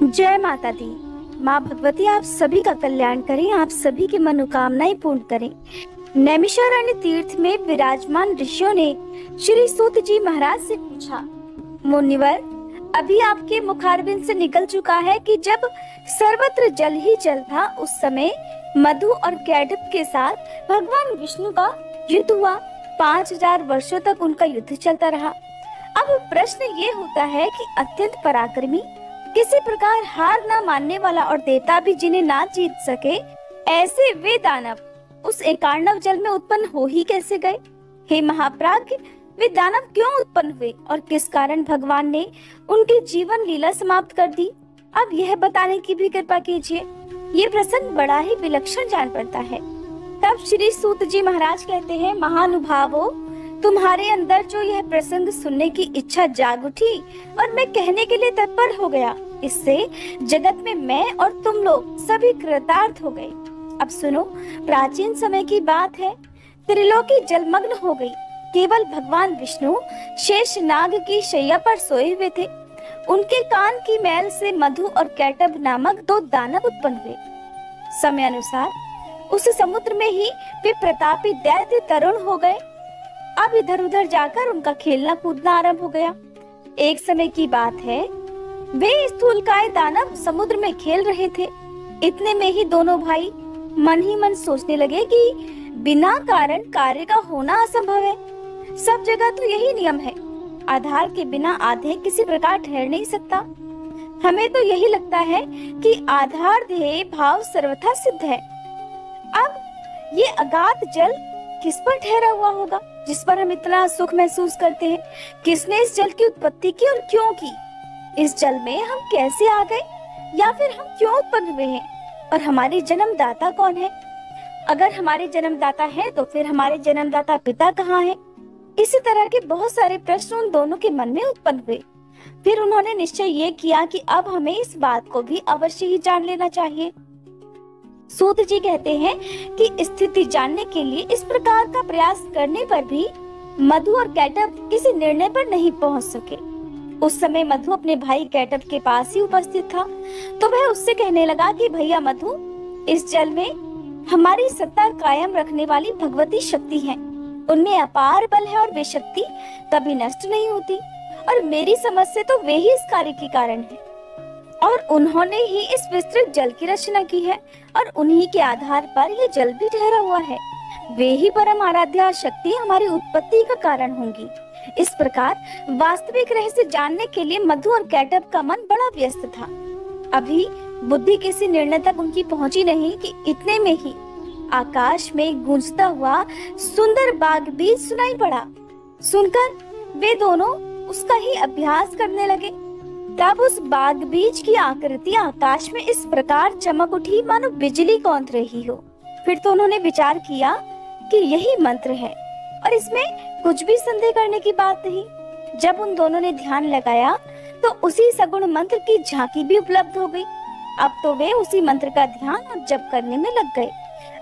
जय माता दी। माँ भगवती आप सभी का कल्याण करें, आप सभी की मनोकामनाएं पूर्ण करें। नैमिषारण्य तीर्थ में विराजमान ऋषियों ने श्री सूत जी महाराज से पूछा, मुनिवर, अभी आपके मुखारबिंद से निकल चुका है कि जब सर्वत्र जल ही जल था, उस समय मधु और कैटभ के साथ भगवान विष्णु का युद्ध हुआ। 5000 वर्षों तक उनका युद्ध चलता रहा। अब प्रश्न ये होता है कि अत्यंत पराक्रमी, किसी प्रकार हार ना मानने वाला और देवता भी जिन्हें ना जीत सके, ऐसे वे दानव उस एकार्णव जल में उत्पन्न हो ही कैसे गए? हे महाप्राज्ञ, वे दानव क्यों उत्पन्न हुए और किस कारण भगवान ने उनकी जीवन लीला समाप्त कर दी? अब यह बताने की भी कृपा कीजिए। ये प्रसंग बड़ा ही विलक्षण जान पड़ता है। तब श्री सूत जी महाराज कहते हैं, महानुभावो, तुम्हारे अंदर जो यह प्रसंग सुनने की इच्छा जाग उठी और मैं कहने के लिए तत्पर हो गया, इससे जगत में मैं और तुम लोग सभी कृतार्थ हो गए। अब सुनो, प्राचीन समय की बात है। त्रिलोकी जलमग्न हो गई। केवल भगवान विष्णु शेष नाग की शैया पर सोए हुए थे। उनके कान की मैल से मधु और कैटभ नामक 2 दानव उत्पन्न हुए। समय अनुसार उस समुद्र में ही वे प्रतापी दैत्य तरुण हो गए। अब इधर उधर जाकर उनका खेलना कूदना आरंभ हो गया। एक समय की बात है, वे स्थूलकाय दानव समुद्र में खेल रहे थे। इतने में ही दोनों भाई मन ही मन सोचने लगे कि बिना कारण कार्य का होना असंभव है। सब जगह तो यही नियम है, आधार के बिना आधे किसी प्रकार ठहर नहीं सकता। हमें तो यही लगता है कि आधार ध्येय भाव सर्वथा सिद्ध है। अब ये अगाध जल किस पर ठहरा हुआ होगा जिस पर हम इतना सुख महसूस करते हैं? किसने इस जल की उत्पत्ति की और क्यों की? इस जल में हम कैसे आ गए, या फिर हम क्यों उत्पन्न हुए हैं? और हमारे जन्मदाता कौन है? अगर हमारे जन्मदाता हैं, तो फिर हमारे जन्मदाता पिता कहाँ हैं? इसी तरह के बहुत सारे प्रश्न उन दोनों के मन में उत्पन्न हुए। फिर उन्होंने निश्चय ये किया कि अब हमें इस बात को भी अवश्य ही जान लेना चाहिए। सूत जी कहते हैं कि स्थिति जानने के लिए इस प्रकार का प्रयास करने पर भी मधु और कैटभ किसी निर्णय पर नहीं पहुंच सके। उस समय मधु अपने भाई कैटभ के पास ही उपस्थित था, तो वह उससे कहने लगा कि भैया मधु, इस जल में हमारी सत्ता कायम रखने वाली भगवती शक्ति है। उनमें अपार बल है और वे शक्ति कभी नष्ट नहीं होती, और मेरी समझ से तो वे ही इस कार्य के कारण है, और उन्होंने ही इस विस्तृत जल की रचना की है, और उन्हीं के आधार पर यह जल भी ठहरा हुआ है। वे ही परम आराध्या शक्ति हमारी उत्पत्ति का कारण होंगी। इस प्रकार वास्तविक रहस्य जानने के लिए मधु और कैटभ का मन बड़ा व्यस्त था। अभी बुद्धि किसी निर्णय तक उनकी पहुंची नहीं कि इतने में ही आकाश में गूंजता हुआ सुंदर बाग बीज सुनाई पड़ा। सुनकर वे दोनों उसका ही अभ्यास करने लगे। तब उस बाग बीज की आकृति आकाश में इस प्रकार चमक उठी मानो बिजली कौंध रही हो। फिर तो उन्होंने विचार किया कि यही मंत्र है, और इसमें कुछ भी संदेह करने की बात नहीं। जब उन दोनों ने ध्यान लगाया तो उसी सगुण मंत्र की झांकी भी उपलब्ध हो गई। अब तो वे उसी मंत्र का ध्यान और जप करने में लग गए।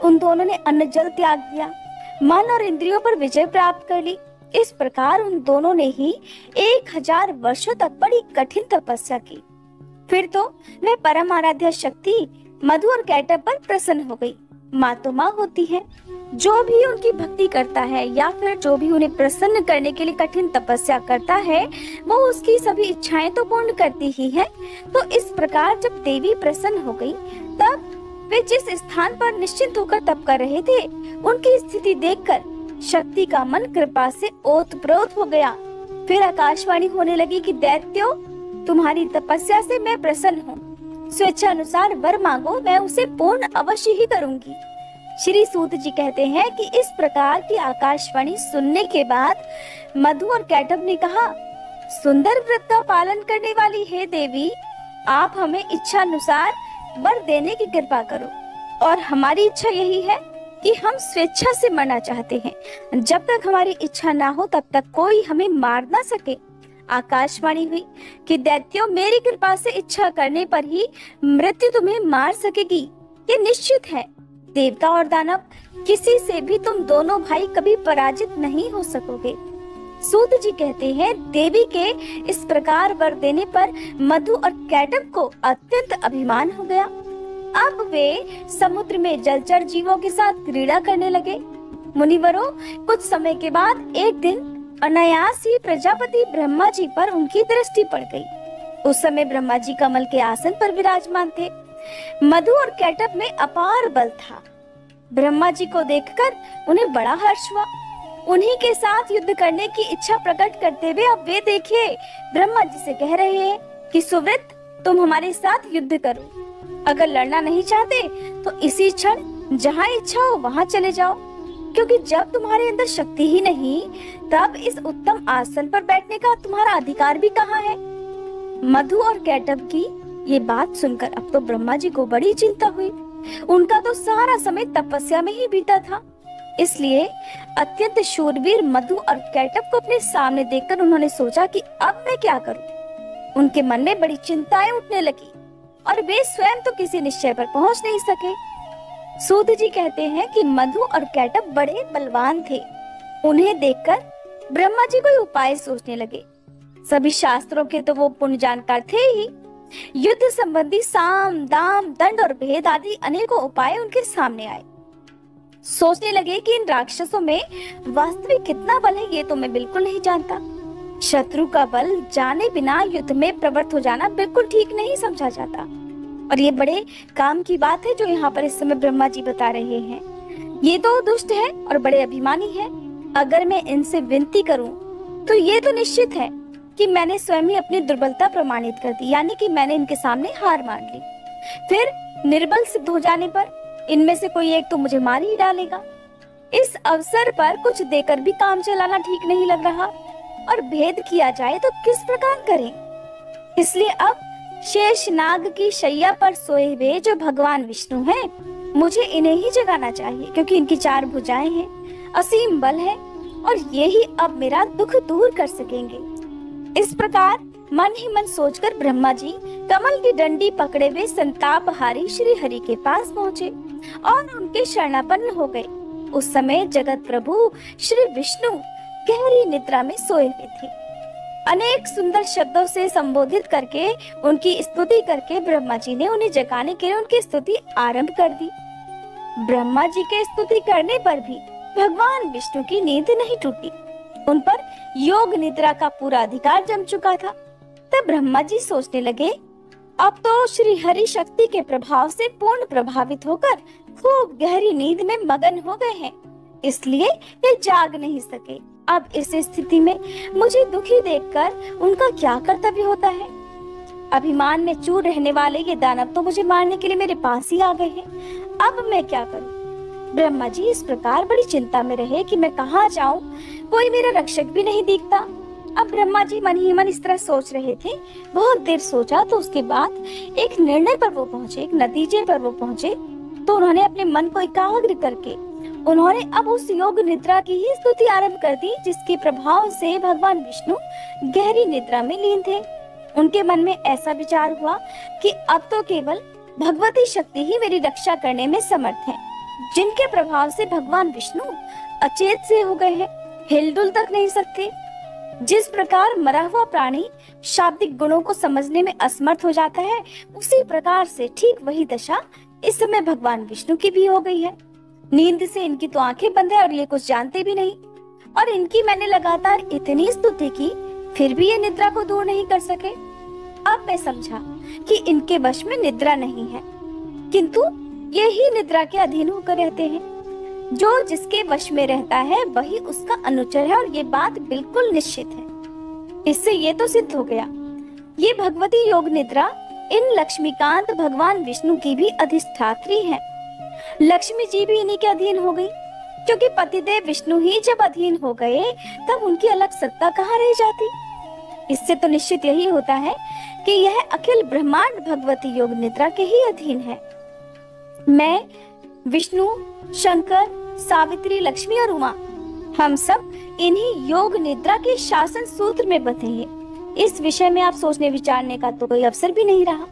उन दोनों ने अन्न जल त्याग दिया, मन और इंद्रियों पर विजय प्राप्त कर ली। इस प्रकार उन दोनों ने ही 1000 वर्षों तक बड़ी कठिन तपस्या की। फिर तो वह परम आराध्या शक्ति मधु और कैटभ पर प्रसन्न हो गई। माँ तो माँ होती है, जो भी उनकी भक्ति करता है या फिर जो भी उन्हें प्रसन्न करने के लिए कठिन तपस्या करता है, वो उसकी सभी इच्छाएं तो पूर्ण करती ही है। तो इस प्रकार जब देवी प्रसन्न हो गई, तब वे जिस स्थान पर निश्चिंत होकर तप कर रहे थे, उनकी स्थिति देखकर शक्ति का मन कृपा से ओतप्रोत हो गया। फिर आकाशवाणी होने लगी कि दैत्यो, तुम्हारी तपस्या से मैं प्रसन्न हूँ। स्वेच्छा अनुसार वर मांगो, मैं उसे पूर्ण अवश्य ही करूंगी। श्री सूत जी कहते हैं कि इस प्रकार की आकाशवाणी सुनने के बाद मधु और कैटभ ने कहा, सुंदर व्रत का पालन करने वाली हे देवी, आप हमें इच्छा अनुसार वर देने की कृपा करो। और हमारी इच्छा यही है कि हम स्वेच्छा से मरना चाहते हैं। जब तक हमारी इच्छा ना हो तब तक कोई हमें मार ना सके। आकाशवाणी हुई कि दैत्यों, मेरी कृपा से इच्छा करने पर ही मृत्यु तुम्हें मार सकेगी, ये निश्चित है। देवता और दानव किसी से भी तुम दोनों भाई कभी पराजित नहीं हो सकोगे। सूत जी कहते हैं, देवी के इस प्रकार वर देने पर मधु और कैटब को अत्यंत अभिमान हो गया। अब वे समुद्र में जलचर जीवों के साथ क्रीड़ा करने लगे। मुनिवरों, कुछ समय के बाद एक दिन अनायास ही प्रजापति ब्रह्मा जी पर उनकी दृष्टि पड़ गई। उस समय ब्रह्मा जी कमल के आसन पर विराजमान थे। मधु और कैटब में अपार बल था। ब्रह्मा जी को देखकर उन्हें बड़ा हर्ष हुआ। उन्हीं के साथ युद्ध करने की इच्छा प्रकट करते हुए अब वे देखिए ब्रह्मा जी से कह रहे हैं कि सुव्रत, तुम हमारे साथ युद्ध करो। अगर लड़ना नहीं चाहते तो इसी क्षण जहाँ इच्छा हो वहाँ चले जाओ, क्योंकि जब तुम्हारे अंदर शक्ति ही नहीं तब इस उत्तम आसन पर बैठने का तुम्हारा अधिकार भी कहाँ है। मधु और कैटब की ये बात सुनकर अब तो ब्रह्मा जी को बड़ी चिंता हुई। उनका तो सारा समय तपस्या में ही बीता था, इसलिए अत्यंत शूरवीर मधु और कैटब को अपने सामने देखकर उन्होंने सोचा कि अब मैं क्या करूं। उनके मन में बड़ी चिंताएं उठने लगी और वे स्वयं तो किसी निश्चय पर पहुंच नहीं सके। सूत जी कहते हैं कि मधु और कैटब बड़े बलवान थे। उन्हें देखकर ब्रह्मा जी कोई उपाय सोचने लगे। सभी शास्त्रों के तो वो पूर्ण जानकार थे ही। युद्ध संबंधी साम, दाम, दंड और भेद आदि अनेकों उपाय उनके सामने आए। सोचने लगे कि इन राक्षसों में वास्तविक कितना बल है ये तो मैं बिल्कुल नहीं जानता। शत्रु का बल जाने बिना युद्ध में प्रवृत्त हो जाना बिल्कुल ठीक नहीं समझा जाता। और ये बड़े काम की बात है जो यहाँ पर इस समय ब्रह्मा जी बता रहे हैं। ये तो दुष्ट है और बड़े अभिमानी है। अगर मैं इनसे विनती करूं तो ये तो निश्चित है कि मैंने स्वयं ही अपनी दुर्बलता प्रमाणित कर दी, यानी कि मैंने इनके सामने हार मान ली। फिर निर्बल सिद्ध हो जाने पर इनमें से कोई एक तो मुझे मार ही डालेगा। इस अवसर पर कुछ देकर भी काम चलाना ठीक नहीं लग रहा, और भेद किया जाए तो किस प्रकार करें। इसलिए अब शेष नाग की शैया पर सोए हुए जो भगवान विष्णु हैं, मुझे इन्हें ही जगाना चाहिए, क्योंकि इनकी 4 भुजाएं हैं, असीम बल है और ये ही अब मेरा दुख दूर कर सकेंगे। इस प्रकार मन ही मन सोचकर ब्रह्मा जी कमल की डंडी पकड़े हुए संतापहारी श्री हरि के पास पहुँचे और उनके शरणापन्न हो गए। उस समय जगत प्रभु श्री विष्णु गहरी निद्रा में सोए हुए थे। अनेक सुंदर शब्दों से संबोधित करके उनकी स्तुति करके ब्रह्मा जी ने उन्हें जगाने के लिए उनकी स्तुति आरंभ कर दी। ब्रह्मा जी के स्तुति करने पर भी भगवान विष्णु की नींद नहीं टूटी। उन पर योग निद्रा का पूरा अधिकार जम चुका था। तब ब्रह्मा जी सोचने लगे, अब तो श्री हरि शक्ति के प्रभाव से पूर्ण प्रभावित होकर खूब गहरी नींद में मगन हो गए हैं, इसलिए ये जाग नहीं सके। अब इस स्थिति में मुझे दुखी देखकर उनका क्या कर्तव्य होता है। अभिमान में चूर रहने वाले ये दानव तो मुझे मारने के लिए मेरे पास ही आ गए हैं। अब मैं क्या करूं? ब्रह्मा जी इस प्रकार बड़ी चिंता में रहे कि मैं कहाँ जाऊं, कोई मेरा रक्षक भी नहीं दिखता। अब ब्रह्मा जी मन ही मन इस तरह सोच रहे थे। बहुत देर सोचा तो उसके बाद एक निर्णय पर वो पहुंचे, एक नतीजे पर वो पहुंचे। तो उन्होंने अपने मन को एकाग्र करके उन्होंने अब उस योग निद्रा की ही स्तुति आरंभ कर दी, जिसके प्रभाव से भगवान विष्णु गहरी निद्रा में लीन थे। उनके मन में ऐसा विचार हुआ कि अब तो केवल भगवती शक्ति ही मेरी रक्षा करने में समर्थ है, जिनके प्रभाव से भगवान विष्णु अचेत से हो गए हैं, हिलडुल तक नहीं सकते। जिस प्रकार मरा हुआ प्राणी शाब्दिक गुणों को समझने में असमर्थ हो जाता है, उसी प्रकार से ठीक वही दशा इस समय भगवान विष्णु की भी हो गई है। नींद से इनकी तो आंखें बंद है और ये कुछ जानते भी नहीं, और इनकी मैंने लगातार इतनी स्तुति की फिर भी ये निद्रा को दूर नहीं कर सके। अब मैं समझा कि इनके वश में निद्रा नहीं है, किंतु ये ही निद्रा के अधीन होकर रहते हैं। जो जिसके वश में रहता है वही उसका अनुचर है, और ये बात बिल्कुल निश्चित है। इससे ये तो सिद्ध हो गया, ये भगवती योग निद्रा इन लक्ष्मीकांत भगवान विष्णु की भी अधिष्ठात्री है। लक्ष्मी जी भी इन्हीं के अधीन हो गई, क्योंकि पतिदेव विष्णु ही जब अधीन हो गए तब उनकी अलग सत्ता कहाँ रह जाती। इससे तो निश्चित यही होता है कि यह अखिल ब्रह्मांड भगवती योग निद्रा के ही अधीन है। मैं, विष्णु, शंकर, सावित्री, लक्ष्मी और उमा, हम सब इन्हीं योग निद्रा के शासन सूत्र में बंधे हैं। इस विषय में आप सोचने विचारने का तो कोई अवसर भी नहीं रहा।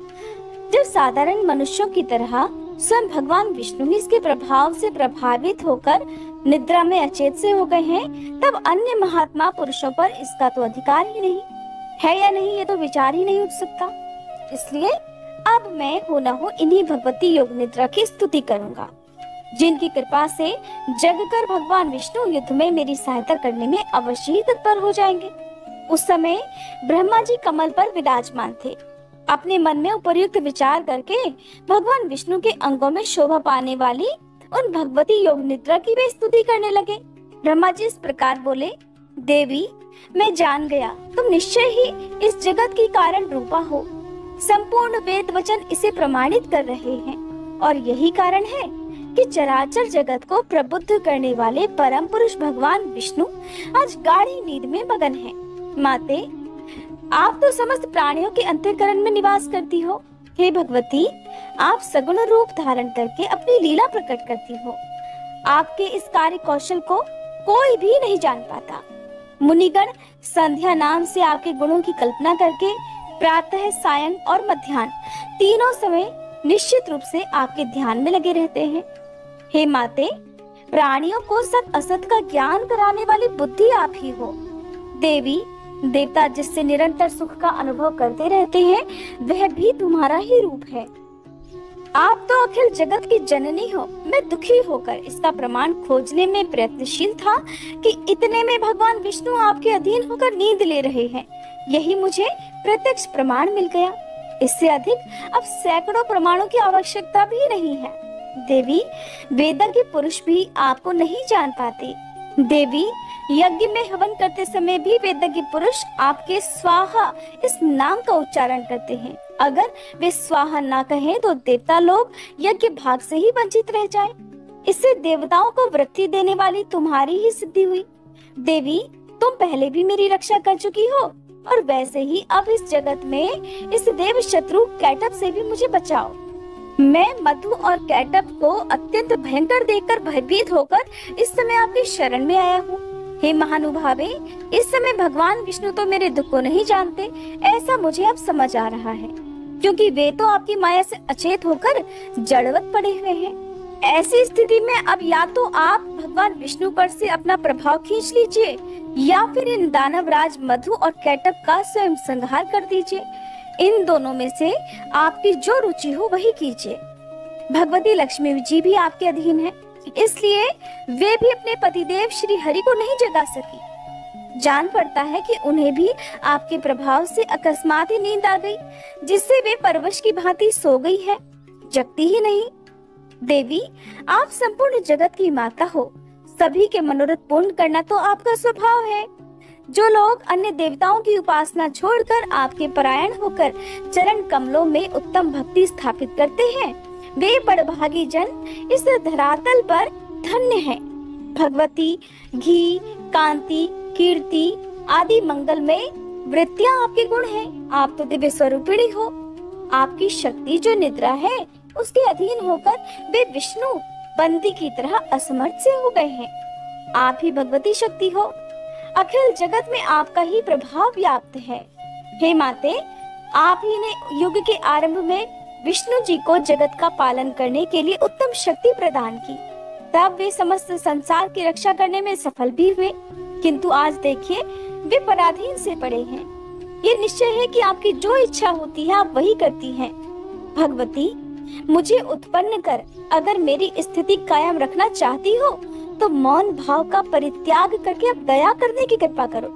जब साधारण मनुष्यों की तरह स्वयं भगवान विष्णु ही इसके प्रभाव से प्रभावित होकर निद्रा में अचेत से हो गए हैं, तब अन्य महात्मा पुरुषों पर इसका तो अधिकार ही नहीं है या नहीं, ये तो विचार ही नहीं उठ सकता। इसलिए अब मैं हो न हो इन्हीं भगवती योग निद्रा की स्तुति करूंगा, जिनकी कृपा से जगकर भगवान विष्णु युद्ध में मेरी सहायता करने में अवश्य ही तत्पर हो जाएंगे। उस समय ब्रह्मा जी कमल पर विराजमान थे। अपने मन में उपर्युक्त विचार करके भगवान विष्णु के अंगों में शोभा पाने वाली उन भगवती योग निद्रा की वे स्तुति करने लगे। ब्रह्मा जी इस प्रकार बोले, देवी, मैं जान गया तुम निश्चय ही इस जगत की कारण रूपा हो। संपूर्ण वेद वचन इसे प्रमाणित कर रहे हैं और यही कारण है कि चराचर जगत को प्रबुद्ध करने वाले परम पुरुष भगवान विष्णु आज गाढ़ी नींद में मगन हैं। माते, आप तो समस्त प्राणियों के अंतःकरण में निवास करती हो। हे भगवती, आप सगुण रूप धारण करके अपनी लीला प्रकट करती हो। आपके इस कार्य कौशल को कोई भी नहीं जान पाता। मुनिगण संध्या नाम से आपके गुणों की कल्पना करके प्रातः, सायं और मध्याह्न तीनों समय निश्चित रूप से आपके ध्यान में लगे रहते हैं। हे माते, प्राणियों को सत असत का ज्ञान कराने वाली बुद्धि आप ही हो। देवी, देवता जिससे निरंतर सुख का अनुभव करते रहते हैं, वह भी तुम्हारा ही रूप है। आप तो अखिल जगत की जननी हो। मैं दुखी होकर इसका प्रमाण खोजने में प्रयत्नशील था कि इतने में भगवान विष्णु आपके अधीन होकर नींद ले रहे हैं। यही मुझे प्रत्यक्ष प्रमाण मिल गया। इससे अधिक अब सैकड़ों प्रमाणों की आवश्यकता भी नहीं है। देवी, वेदज्ञ पुरुष भी आपको नहीं जान पाते। देवी, यज्ञ में हवन करते समय भी वेदज्ञ पुरुष आपके स्वाहा इस नाम का उच्चारण करते हैं। अगर वे स्वाहा ना कहें तो देवता लोग यज्ञ भाग से ही वंचित रह जाएं। इससे देवताओं को वृद्धि देने वाली तुम्हारी ही सिद्धि हुई। देवी, तुम पहले भी मेरी रक्षा कर चुकी हो और वैसे ही अब इस जगत में इस देव शत्रु कैटब से भी मुझे बचाओ। मैं मधु और कैटब को अत्यंत भयंकर देखकर भयभीत होकर इस समय आपकी शरण में आया हूँ। हे महानुभावे, इस समय भगवान विष्णु तो मेरे दुख को नहीं जानते, ऐसा मुझे अब समझ आ रहा है, क्योंकि वे तो आपकी माया से अचेत होकर जड़वत पड़े हुए हैं। ऐसी स्थिति में अब या तो आप भगवान विष्णु पर से अपना प्रभाव खींच लीजिए या फिर इन दानवराज मधु और कैटब का स्वयं संहार कर दीजिए। इन दोनों में से आपकी जो रुचि हो वही कीजिए। भगवती लक्ष्मी जी भी आपके अधीन है, इसलिए वे भी अपने पतिदेव श्री हरि को नहीं जगा सकी। जान पड़ता है कि उन्हें भी आपके प्रभाव से अकस्मात ही नींद आ गई, जिससे वे परवश की भांति सो गई है, जगती ही नहीं। देवी, आप संपूर्ण जगत की माता हो। सभी के मनोरथ पूर्ण करना तो आपका स्वभाव है। जो लोग अन्य देवताओं की उपासना छोड़कर आपके परायण होकर चरण कमलों में उत्तम भक्ति स्थापित करते हैं, वे बड़भागी जन इस धरातल पर धन्य हैं। भगवती, घी, कांति, कीर्ति आदि मंगलमय वृत्तियां आपके गुण हैं। आप तो दिव्य स्वरूपिणी हो। आपकी शक्ति जो निद्रा है, उसके अधीन होकर वे विष्णु बंदी की तरह असमर्थ से हो गए हैं। आप ही भगवती शक्ति हो। अखिल जगत में आपका ही प्रभाव व्याप्त है। हे माते, आप ही ने युग के आरंभ में विष्णु जी को जगत का पालन करने के लिए उत्तम शक्ति प्रदान की, तब वे समस्त संसार की रक्षा करने में सफल भी हुए। किंतु आज देखिए, वे पराधीन से पड़े हैं। ये निश्चय है कि आपकी जो इच्छा होती है आप वही करती हैं। भगवती, मुझे उत्पन्न कर अगर मेरी स्थिति कायम रखना चाहती हो तो मौन भाव का परित्याग करके अब दया करने की कृपा करो।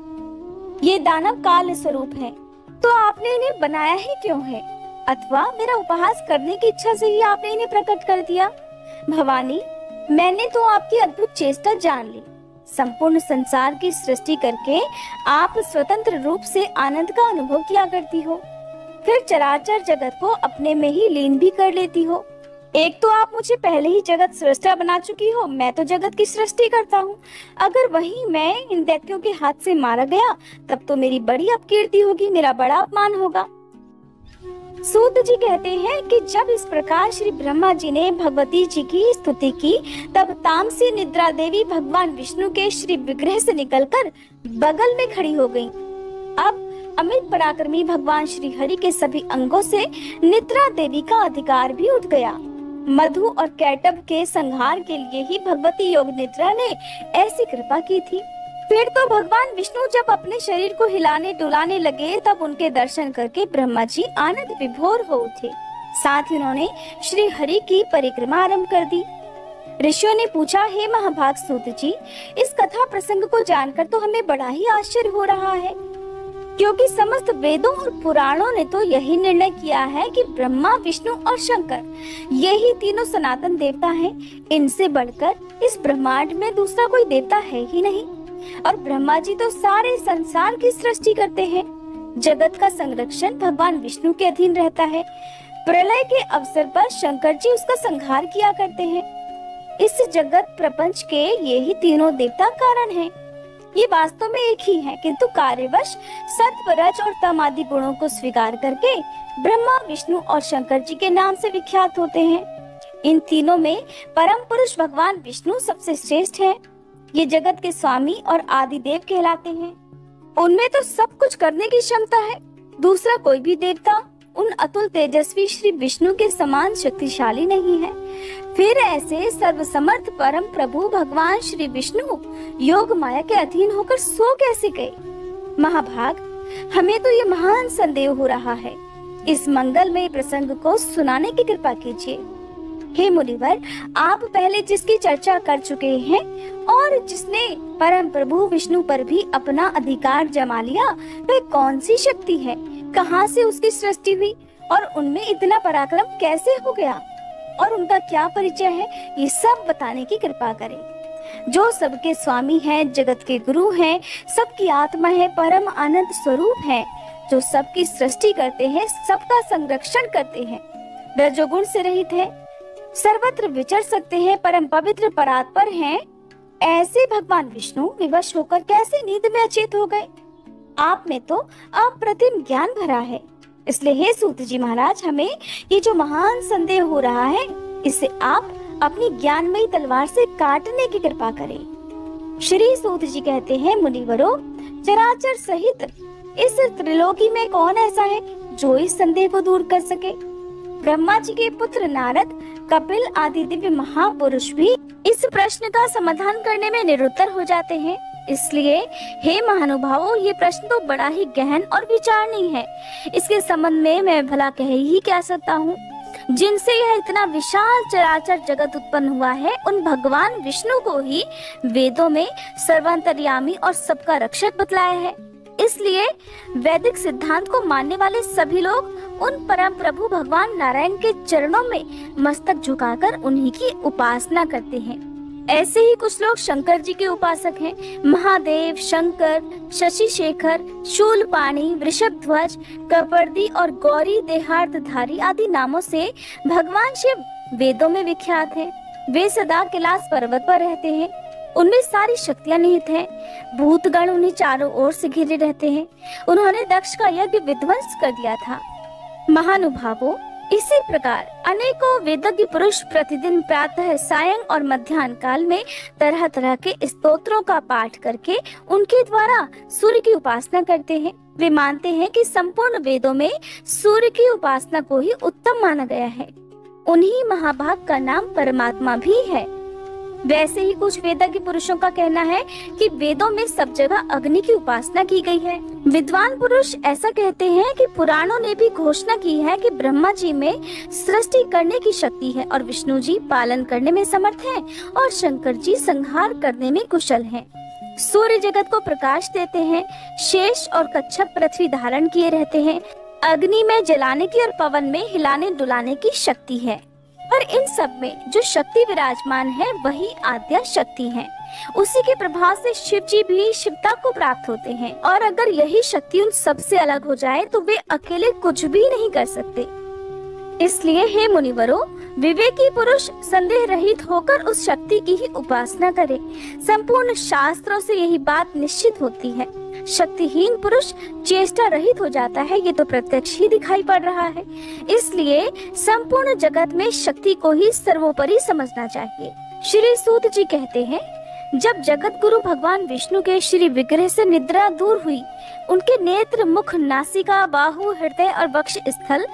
ये दानव काल स्वरूप है, तो आपने इन्हें बनाया ही क्यों है? अथवा मेरा उपहास करने की इच्छा से ही आपने इन्हें प्रकट कर दिया? भवानी, मैंने तो आपकी अद्भुत चेष्टा जान ली। संपूर्ण संसार की सृष्टि करके आप स्वतंत्र रूप से आनंद का अनुभव किया करती हो, फिर चराचर जगत को अपने में ही लीन भी कर लेती हो। एक तो आप मुझे पहले ही जगत सृष्टा बना चुकी हो, मैं तो जगत की सृष्टि करता हूँ। अगर वही मैं इन दैत्यों के हाथ से मारा गया तब तो मेरी बड़ी अपकीर्ति होगी, मेरा बड़ा अपमान होगा। सूत जी कहते हैं कि जब इस प्रकार श्री ब्रह्मा जी ने भगवती जी की स्तुति की, तब तामसी निद्रा देवी भगवान विष्णु के श्री विग्रह से निकलकर बगल में खड़ी हो गयी। अब अमित पराक्रमी भगवान श्री हरि के सभी अंगों से निद्रा देवी का अधिकार भी उठ गया। मधु और कैटभ के संहार के लिए ही भगवती योग निद्रा ने ऐसी कृपा की थी। फिर तो भगवान विष्णु जब अपने शरीर को हिलाने डुलाने लगे तब उनके दर्शन करके ब्रह्मा जी आनंद विभोर हो उठे। साथ ही उन्होंने श्री हरि की परिक्रमा आरंभ कर दी। ऋषियों ने पूछा, हे महाभाग सूत जी, इस कथा प्रसंग को जानकर तो हमें बड़ा ही आश्चर्य हो रहा है, क्योंकि समस्त वेदों और पुराणों ने तो यही निर्णय किया है कि ब्रह्मा, विष्णु और शंकर यही तीनों सनातन देवता हैं। इनसे बढ़कर इस ब्रह्मांड में दूसरा कोई देवता है ही नहीं। और ब्रह्मा जी तो सारे संसार की सृष्टि करते हैं। जगत का संरक्षण भगवान विष्णु के अधीन रहता है। प्रलय के अवसर पर शंकर जी उसका संहार किया करते हैं। इस जगत प्रपंच के यही तीनों देवता कारण हैं। ये वास्तव में एक ही है, किंतु कार्यवश सत्व, रज और तम आदि गुणों को स्वीकार करके ब्रह्मा, विष्णु और शंकर जी के नाम से विख्यात होते हैं। इन तीनों में परम पुरुष भगवान विष्णु सबसे श्रेष्ठ है। ये जगत के स्वामी और आदि देव कहलाते हैं। उनमें तो सब कुछ करने की क्षमता है। दूसरा कोई भी देवता उन अतुल तेजस्वी श्री विष्णु के समान शक्तिशाली नहीं है। फिर ऐसे सर्वसमर्थ परम प्रभु भगवान श्री विष्णु योग माया के अधीन होकर सो कैसे गए? महाभाग, हमें तो ये महान संदेह हो रहा है। इस मंगलमय प्रसंग को सुनाने की कृपा कीजिए। हे मुनिवर, आप पहले जिसकी चर्चा कर चुके हैं और जिसने परम प्रभु विष्णु पर भी अपना अधिकार जमा लिया, वह कौन सी शक्ति है? कहाँ से उसकी सृष्टि हुई और उनमें इतना पराक्रम कैसे हो गया और उनका क्या परिचय है? ये सब बताने की कृपा करें। जो सबके स्वामी हैं, जगत के गुरु हैं, सबकी आत्मा है, परम आनंद स्वरूप है, जो सबकी सृष्टि करते हैं, सबका संरक्षण करते हैं, रजोगुण से रहित है, सर्वत्र विचर सकते हैं, परम पवित्र परात्पर हैं, ऐसे भगवान विष्णु विवश होकर कैसे नींद में अचेत हो गए? आप में तो अप्रतिम ज्ञान भरा है। इसलिए हे सूत जी महाराज, हमें ये जो महान संदेह हो रहा है, इसे आप अपनी ज्ञानमयी तलवार से काटने की कृपा करें। श्री सूत जी कहते हैं, मुनिवरों, चराचर सहित इस त्रिलोकी में कौन ऐसा है जो इस संदेह को दूर कर सके? ब्रह्मा जी के पुत्र नारद, कपिल आदि दिव्य महापुरुष भी इस प्रश्न का समाधान करने में निरुत्तर हो जाते हैं। इसलिए हे महानुभावों, ये प्रश्न तो बड़ा ही गहन और विचारणीय है। इसके संबंध में मैं भला कह ही क्या सकता हूँ। जिनसे यह इतना विशाल चराचर जगत उत्पन्न हुआ है, उन भगवान विष्णु को ही वेदों में सर्वांतर्यामी और सबका रक्षक बतलाया है। इसलिए वैदिक सिद्धांत को मानने वाले सभी लोग उन परम प्रभु भगवान नारायण के चरणों में मस्तक झुकाकर उन्हीं की उपासना करते हैं। ऐसे ही कुछ लोग शंकर जी के उपासक हैं। महादेव, शंकर, शशि शेखर, शूलपाणी, वृषभध्वज, कपर्दी और गौरी देहार्तधारी आदि नामों से भगवान शिव वेदों में विख्यात हैं। वे सदा कैलाश पर्वत पर रहते हैं। उनमें सारी शक्तियां निहित हैं। भूतगण उन्हें चारों ओर से घिरे रहते हैं। उन्होंने दक्ष का यज्ञ विध्वंस कर दिया था। महानुभावों, इसी प्रकार अनेकों वेदज्ञ पुरुष प्रतिदिन प्रातः, सायं और मध्याह्न काल में तरह तरह के स्तोत्रों का पाठ करके उनके द्वारा सूर्य की उपासना करते हैं। वे मानते हैं कि संपूर्ण वेदों में सूर्य की उपासना को ही उत्तम माना गया है। उन्हीं महाभाग का नाम परमात्मा भी है। वैसे ही कुछ वेदज्ञ पुरुषों का कहना है कि वेदों में सब जगह अग्नि की उपासना की गई है। विद्वान पुरुष ऐसा कहते हैं कि पुराणों ने भी घोषणा की है कि ब्रह्मा जी में सृष्टि करने की शक्ति है और विष्णु जी पालन करने में समर्थ हैं और शंकर जी संहार करने में कुशल हैं। सूर्य जगत को प्रकाश देते हैं। शेष और कच्छप पृथ्वी धारण किए रहते हैं। अग्नि में जलाने की और पवन में हिलाने डुलाने की शक्ति है। और इन सब में जो शक्ति विराजमान है वही आद्या शक्ति है। उसी के प्रभाव से शिव जी भी शिवता को प्राप्त होते हैं। और अगर यही शक्ति उन सबसे अलग हो जाए तो वे अकेले कुछ भी नहीं कर सकते। इसलिए हे मुनिवरों, विवेकी पुरुष संदेह रहित होकर उस शक्ति की ही उपासना करे। संपूर्ण शास्त्रों से यही बात निश्चित होती है। शक्तिहीन पुरुष चेष्टा रहित हो जाता है, ये तो प्रत्यक्ष ही दिखाई पड़ रहा है। इसलिए संपूर्ण जगत में शक्ति को ही सर्वोपरि समझना चाहिए। श्री सूत जी कहते हैं, जब जगत गुरु भगवान विष्णु के श्री विग्रह से निद्रा दूर हुई, उनके नेत्र, मुख, नासिका, बाहु, हृदय और वक्ष स्थल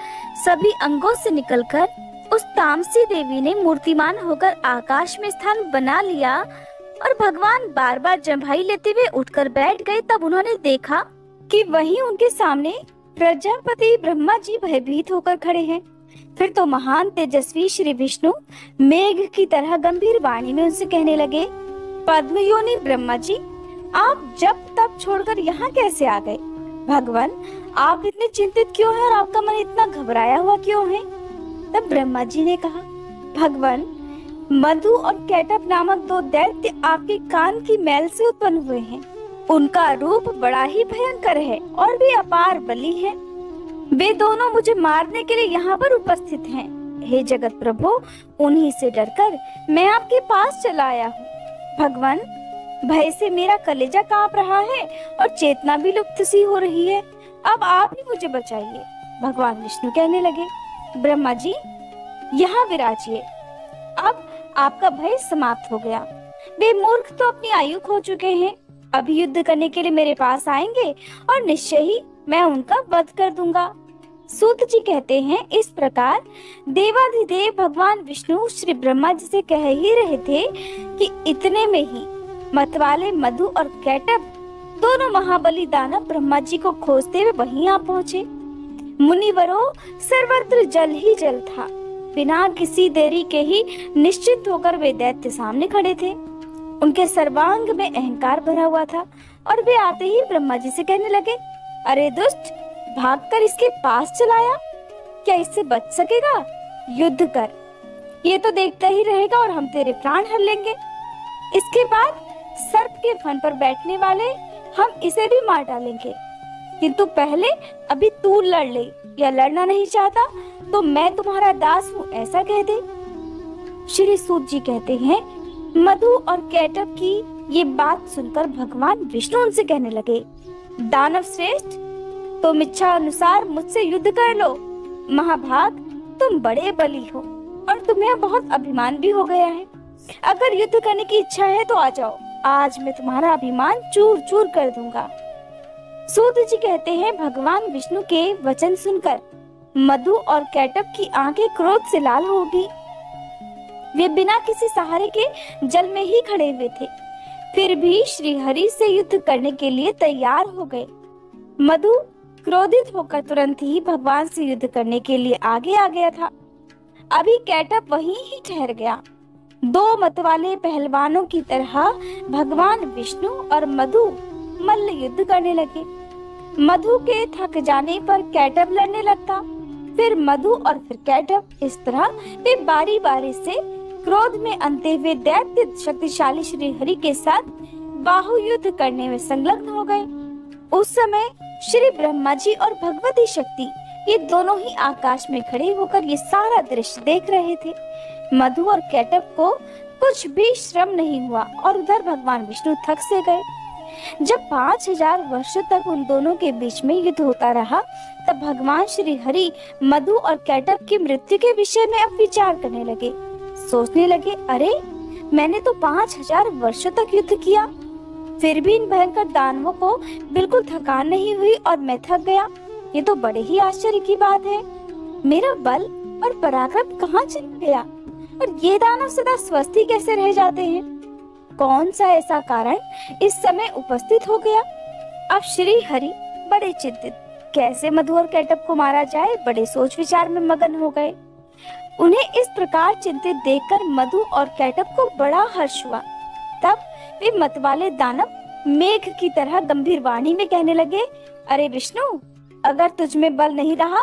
सभी अंगों से निकलकर उस तामसी देवी ने मूर्तिमान होकर आकाश में स्थान बना लिया और भगवान बार बार जम्भाई लेते हुए उठकर बैठ गए। तब उन्होंने देखा कि वहीं उनके सामने प्रजापति ब्रह्मा जी भयभीत होकर खड़े हैं। फिर तो महान तेजस्वी श्री विष्णु मेघ की तरह गंभीर वाणी में उनसे कहने लगे, पद्मयोनि ब्रह्मा जी, आप जब तब छोड़कर यहाँ कैसे आ गए? भगवान, आप इतने चिंतित क्यों हैं और आपका मन इतना घबराया हुआ क्यों है? तब ब्रह्मा जी ने कहा, भगवान, मधु और कैटभ नामक दो दैत्य आपके कान की मैल से उत्पन्न हुए हैं। उनका रूप बड़ा ही भयंकर है और वे अपार बली हैं। वे दोनों मुझे मारने के लिए यहाँ पर उपस्थित हैं। हे जगत प्रभु, उन्हीं से डरकर मैं आपके पास चला आया हूँ। भगवान, भय से मेरा कलेजा कांप रहा है और चेतना भी लुप्त सी हो रही है। अब आप ही मुझे बचाइए। भगवान विष्णु कहने लगे, ब्रह्मा जी, यहाँ विराजिए। अब आपका भय समाप्त हो गया। वे मूर्ख तो अपनी आयु खो चुके हैं, अभी युद्ध करने के लिए मेरे पास आएंगे और निश्चय ही मैं उनका वध कर दूंगा। सूत जी कहते हैं, इस प्रकार देवाधिदेव भगवान विष्णु श्री ब्रह्मा जी से कह ही रहे थे कि इतने में ही मतवाले मधु और कैटभ दोनों महाबली दानव ब्रह्मा जी को खोजते हुए वहीं आ पहुँचे। मुनिवरों, सर्वत्र जल ही जल था। बिना किसी देरी के ही निश्चित होकर वे दैत्य सामने खड़े थे। उनके सर्वांग में अहंकार भरा हुआ था और वे आते ही ब्रह्मा जी से कहने लगे, अरे दुष्ट, भागकर इसके पास चलाया, क्या इससे बच सकेगा? युद्ध कर, ये तो देखता ही रहेगा और हम तेरे प्राण हर लेंगे। इसके बाद सर्प के फन पर बैठने वाले हम इसे भी मार डालेंगे, किंतु पहले अभी तू लड़ ले, या लड़ना नहीं चाहता तो मैं तुम्हारा दास हूँ, ऐसा कह दे। श्री सूत जी कहते हैं, मधु और कैटभ की ये बात सुनकर भगवान विष्णु उनसे कहने लगे, दानव श्रेष्ठ, तुम इच्छा अनुसार मुझसे युद्ध कर लो। महाभाग, तुम बड़े बली हो और तुम्हें बहुत अभिमान भी हो गया है। अगर युद्ध करने की इच्छा है तो आ जाओ, आज मैं तुम्हारा अभिमान चूर चूर कर दूंगा। सूत जी कहते हैं, भगवान विष्णु के वचन सुनकर मधु और कैटभ की आंखें क्रोध से लाल हो गई। वे बिना किसी सहारे के जल में ही खड़े हुए थे, फिर भी श्री हरि से युद्ध करने के लिए तैयार हो गए। मधु क्रोधित होकर तुरंत ही भगवान से युद्ध करने के लिए आगे आ गया था। अभी कैटभ वहीं ही ठहर गया। दो मतवाले पहलवानों की तरह भगवान विष्णु और मधु मल्ल युद्ध करने लगे। मधु के थक जाने पर कैटभ लड़ने लगता, फिर मधु और फिर कैटभ, इस तरह वे बारी बारी से क्रोध में अंते हुए दैत्य शक्तिशाली श्री हरि के साथ बाहु युद्ध करने में संलग्न हो गए। उस समय श्री ब्रह्मा जी और भगवती शक्ति ये दोनों ही आकाश में खड़े होकर ये सारा दृश्य देख रहे थे। मधु और कैटभ को कुछ भी श्रम नहीं हुआ और उधर भगवान विष्णु थक से गए। जब 5000 वर्षों तक उन दोनों के बीच में युद्ध होता रहा, तब भगवान श्री हरि मधु और कैटभ की मृत्यु के विषय में अब विचार करने लगे। सोचने लगे, अरे मैंने तो 5000 वर्षों तक युद्ध किया, फिर भी इन भयंकर दानवों को बिल्कुल थकान नहीं हुई और मैं थक गया। ये तो बड़े ही आश्चर्य की बात है। मेरा बल और पराक्रम कहाँ चला गया और ये दानव सदा स्वस्थ ही कैसे रह जाते हैं? कौन सा ऐसा कारण इस समय उपस्थित हो गया? अब श्री हरि बड़े चिंतित, कैसे मधु और कैटभ को मारा जाए, बड़े सोच विचार में मगन हो गए। उन्हें इस प्रकार चिंतित देखकर मधु और कैटभ को बड़ा हर्ष हुआ। तब वे मतवाले दानव मेघ की तरह गंभीर वाणी में कहने लगे, अरे विष्णु, अगर तुझ में बल नहीं रहा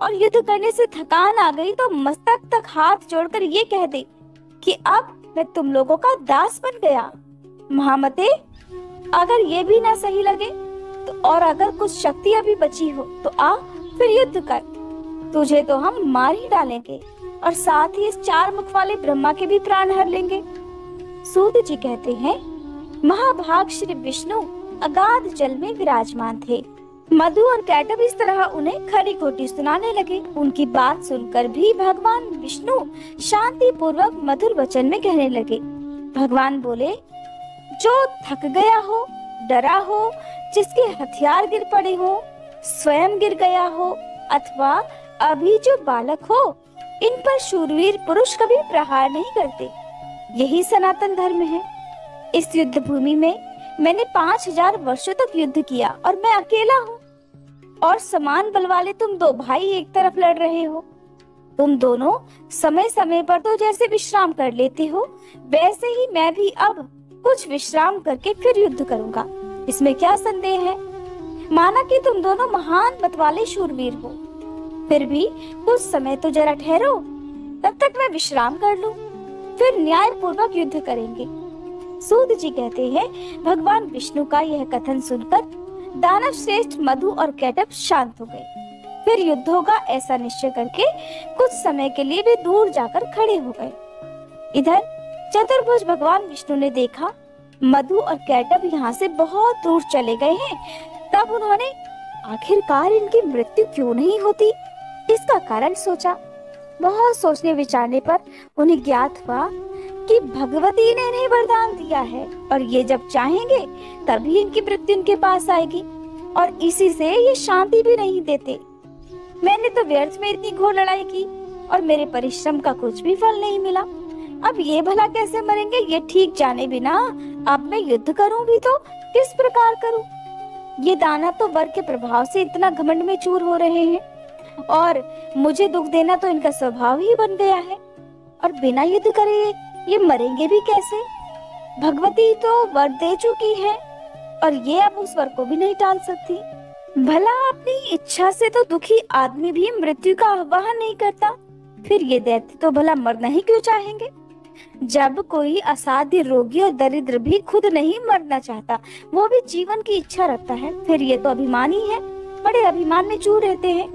और युद्ध करने से थकान आ गई तो मस्तक तक हाथ जोड़कर ये कह दे कि अब मैं तुम लोगों का दास बन गया। महामते, अगर ये भी ना सही लगे तो और अगर कुछ शक्ति अभी बची हो तो आ फिर युद्ध कर। तुझे तो हम मार ही डालेंगे और साथ ही इस 4 मुख वाले ब्रह्मा के भी प्राण हर लेंगे। सूत जी कहते हैं, महाभाग श्री विष्णु अगाध जल में विराजमान थे। मधु और कैटभ इस तरह उन्हें खरी खोटी सुनाने लगे। उनकी बात सुनकर भी भगवान विष्णु शांति पूर्वक मधुर वचन में कहने लगे। भगवान बोले, जो थक गया हो, डरा हो, जिसके हथियार गिर पड़े हो, स्वयं गिर गया हो, अथवा अभी जो बालक हो इन पर शूरवीर पुरुष कभी प्रहार नहीं करते। यही सनातन धर्म है। इस युद्ध भूमि में मैंने 5000 वर्षों तक युद्ध किया और मैं अकेला हूँ, और समान बल वाले तुम दो भाई एक तरफ लड़ रहे हो। तुम दोनों समय समय पर तो जैसे विश्राम कर लेते हो, वैसे ही मैं भी अब कुछ विश्राम करके फिर युद्ध करूंगा। इसमें क्या संदेह है? माना कि तुम दोनों महान मतवाले शूरवीर हो, फिर भी कुछ समय तो जरा ठहरो, तब तक मैं विश्राम कर लूं, फिर न्याय पूर्वक युद्ध करेंगे। सूत जी कहते हैं, भगवान विष्णु का यह कथन सुनकर दानव श्रेष्ठ मधु और कैटभ शांत हो गए। फिर युद्ध होगा ऐसा निश्चय करके कुछ समय के लिए वे दूर जाकर खड़े हो गए। इधर चतुर्भुज भगवान विष्णु ने देखा मधु और कैटभ यहाँ से बहुत दूर चले गए हैं। तब उन्होंने आखिरकार इनकी मृत्यु क्यों नहीं होती, इसका कारण सोचा। बहुत सोचने विचारने पर उन्हें ज्ञात हुआ कि भगवती ने इन्हें वरदान दिया है, और ये जब चाहेंगे तभी इनकी मृत्यु उनके पास आएगी, और इसी से ये शांति भी नहीं देते। मैंने तो व्यर्थ में इतनी घोर लड़ाई की और मेरे परिश्रम का कुछ भी फल नहीं मिला। अब ये भला कैसे मरेंगे, ये ठीक जाने बिना अब मैं युद्ध करूं भी तो किस प्रकार करूं? ये दानव तो वर के प्रभाव से इतना घमंड में चूर हो रहे हैं, और मुझे दुख देना तो इनका स्वभाव ही बन गया है, और बिना युद्ध करे ये मरेंगे भी कैसे? भगवती तो वर दे चुकी है, और ये अब उस वर को भी नहीं टाल सकती। भला अपनी इच्छा से तो दुखी आदमी भी मृत्यु का आह्वान नहीं करता, फिर ये दैत्य तो भला मरना ही क्यों चाहेंगे? जब कोई असाध्य रोगी और दरिद्र भी खुद नहीं मरना चाहता, वो भी जीवन की इच्छा रखता है, फिर ये तो अभिमानी है, बड़े अभिमान में चूर रहते हैं।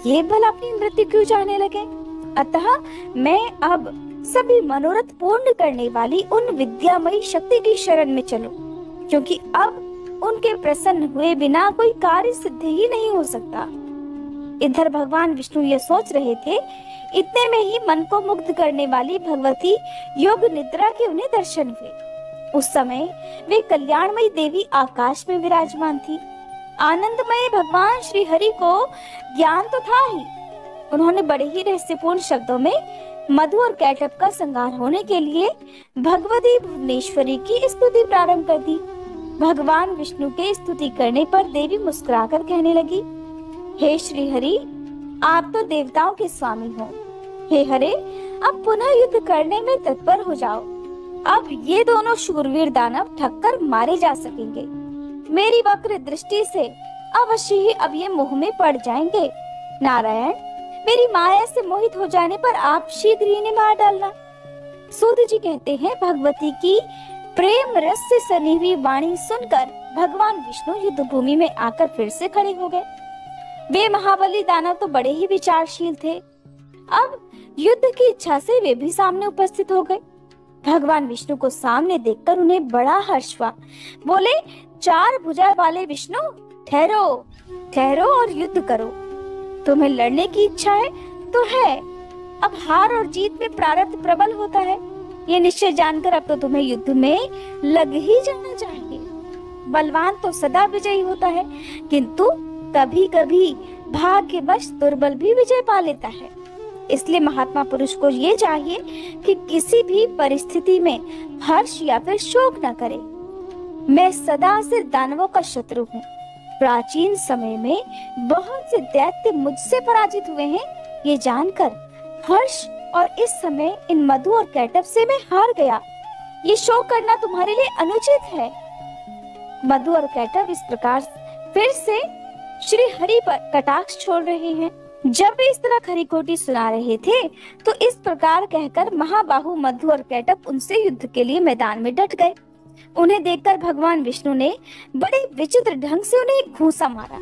ये भला अपनी मृत्यु क्यों चाहने लगे? अतः मैं अब सभी मनोरथ पूर्ण करने वाली उन विद्यामयी शक्ति की शरण में चलूं, क्योंकि अब उनके प्रसन्न हुए बिना कोई कार्य सिद्ध ही नहीं हो सकता। इधर भगवान विष्णु ये सोच रहे थे, इतने में ही मन को मुग्ध करने वाली भगवती योग निद्रा के उन्हें दर्शन हुए। उस समय वे कल्याणमयी देवी आकाश में विराजमान थी। आनंदमय भगवान श्री हरि को ज्ञान तो था ही। उन्होंने बड़े ही रहस्यपूर्ण शब्दों में मधु और कैटभ का संहार होने के लिए भगवती भुवनेश्वरी की स्तुति प्रारंभ कर दी। भगवान विष्णु के स्तुति करने पर देवी मुस्कुराकर कहने लगी, हे श्री हरि, आप तो देवताओं के स्वामी हो। हे हरे, अब पुनः युद्ध करने में तत्पर हो जाओ। अब ये दोनों शूरवीर दानव ठक्कर मारे जा सकेंगे। मेरी वक्र दृष्टि से अवश्य ही अब ये मुंह में पड़ जाएंगे। नारायण, मेरी माया से मोहित हो जाने पर आप शीघ्र ही इन्हें मार डालना। सूत जी कहते हैं, भगवती की प्रेम रस से सनी हुई वाणी सुनकर भगवान विष्णु युद्ध भूमि में आकर फिर से खड़े हो गए। वे महाबली दानव तो बड़े ही विचारशील थे। अब युद्ध की इच्छा से वे भी सामने उपस्थित हो गए। भगवान विष्णु को सामने देखकर उन्हें बड़ा हर्ष हुआ। बोले, चार भुजा वाले विष्णु, ठहरो ठहरो और युद्ध करो। तुम्हें लड़ने की इच्छा है तो है, अब हार और जीत में प्रारब्ध प्रबल होता है, ये निश्चय जानकर अब तो तुम्हें युद्ध में लग ही जाना चाहिए। बलवान तो सदा विजयी होता है, किंतु कभी कभी भाग्यवश दुर्बल भी विजय पा लेता है। इसलिए महात्मा पुरुष को ये चाहिए कि किसी भी परिस्थिति में हर्ष या फिर शोक न करे। मैं सदा से दानवों का शत्रु हूँ। प्राचीन समय में बहुत से दैत्य मुझसे पराजित हुए हैं, ये जानकर हर्ष, और इस समय इन मधु और कैटभ से मैं हार गया। ये शोक करना तुम्हारे लिए अनुचित है। मधु और कैटभ इस प्रकार फिर से श्री हरि पर कटाक्ष छोड़ रहे हैं। जब वे इस तरह खरी-खोटी सुना रहे थे, तो इस प्रकार कहकर महाबाहु मधु और कैटभ उनसे युद्ध के लिए मैदान में डट गए। उन्हें देखकर भगवान विष्णु ने बड़े विचित्र ढंग से उन्हें एक घूंसा मारा।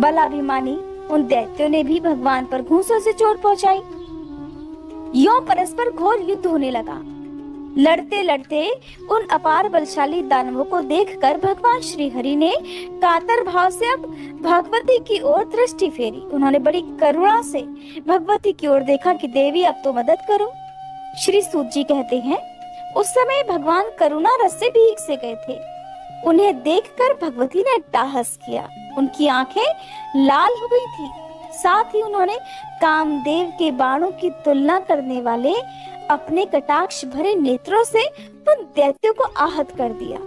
बलाभिमानी उन दैत्यों ने भी भगवान पर घूंसों से चोट पहुंचाई। यों परस्पर घोर युद्ध होने लगा। लड़ते लड़ते उन अपार बलशाली दानवों को देखकर भगवान श्री हरि ने कातर भाव से अब भगवती की ओर दृष्टि फेरी। उन्होंने बड़ी करुणा से भगवती की ओर देखा कि देवी अब तो मदद करो। श्री सूत जी कहते हैं, उस समय भगवान करुणा रस से भीग से गए थे। उन्हें देखकर भगवती ने अट्टहास किया। उनकी आंखें लाल हो गई थी, साथ ही उन्होंने कामदेव के बाणों की तुलना करने वाले अपने कटाक्ष भरे नेत्रों से उन दैत्यों को आहत कर दिया।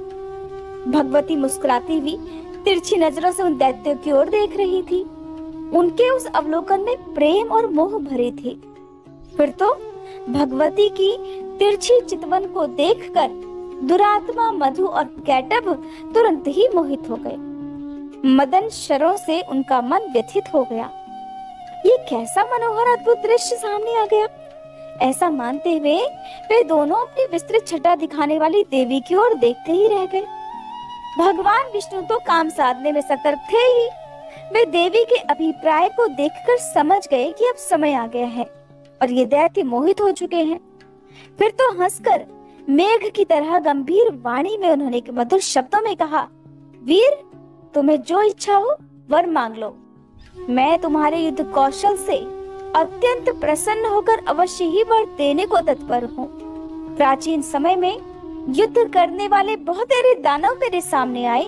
भगवती मुस्कुराती हुई तिरछी नजरों से उन दैत्यों की ओर देख रही थी। उनके उस अवलोकन में प्रेम और मोह भरे थे। फिर तो भगवती की तिरछी चितवन को देखकर दुरात्मा मधु और कैटभ तुरंत ही मोहित हो गए। मदन शरों से उनका मन व्यथित हो गया। ये कैसा मनोहर अद्भुत दृश्य सामने आ गया। ऐसा मानते हुए वे दोनों अपनी विस्तृत छटा दिखाने वाली देवी की ओर देखते ही रह गए। भगवान विष्णु तो काम साधने में सतर्क थे ही। वे देवी के अभिप्राय को देखकर समझ गए कि अब समय आ गया है और ये दैत्य मोहित हो चुके हैं। फिर तो हंसकर मेघ की तरह गंभीर वाणी में उन्होंने मधुर शब्दों में कहा, वीर, तुम्हें जो इच्छा हो वर मांग लो। मैं तुम्हारे युद्ध कौशल से अत्यंत प्रसन्न होकर अवश्य ही वर देने को तत्पर हूँ। प्राचीन समय में युद्ध करने वाले बहुत सारे दानव मेरे सामने आए,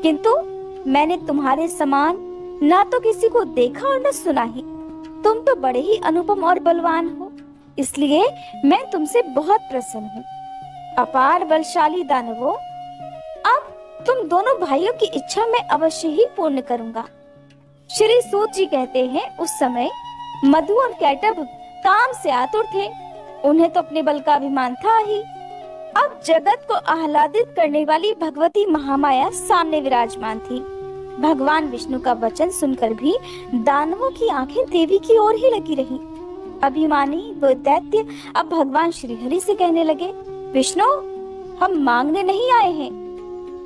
किंतु मैंने तुम्हारे समान ना तो किसी को देखा और न सुना ही। तुम तो बड़े ही अनुपम और बलवान हो, इसलिए मैं तुमसे बहुत प्रसन्न हूँ। अपार बलशाली दानवों, अब तुम दोनों भाइयों की इच्छा मैं अवश्य ही पूर्ण करूंगा। श्री सूत जी कहते हैं, उस समय मधु और कैटभ काम से आतुर थे। उन्हें तो अपने बल का अभिमान था ही। अब जगत को आह्लादित करने वाली भगवती महामाया सामने विराजमान थी। भगवान विष्णु का वचन सुनकर भी दानवों की आंखें देवी की ओर ही लगी रही। अभिमानी वो दैत्य अब भगवान श्री हरि से कहने लगे, विष्णु, हम मांगने नहीं आए हैं,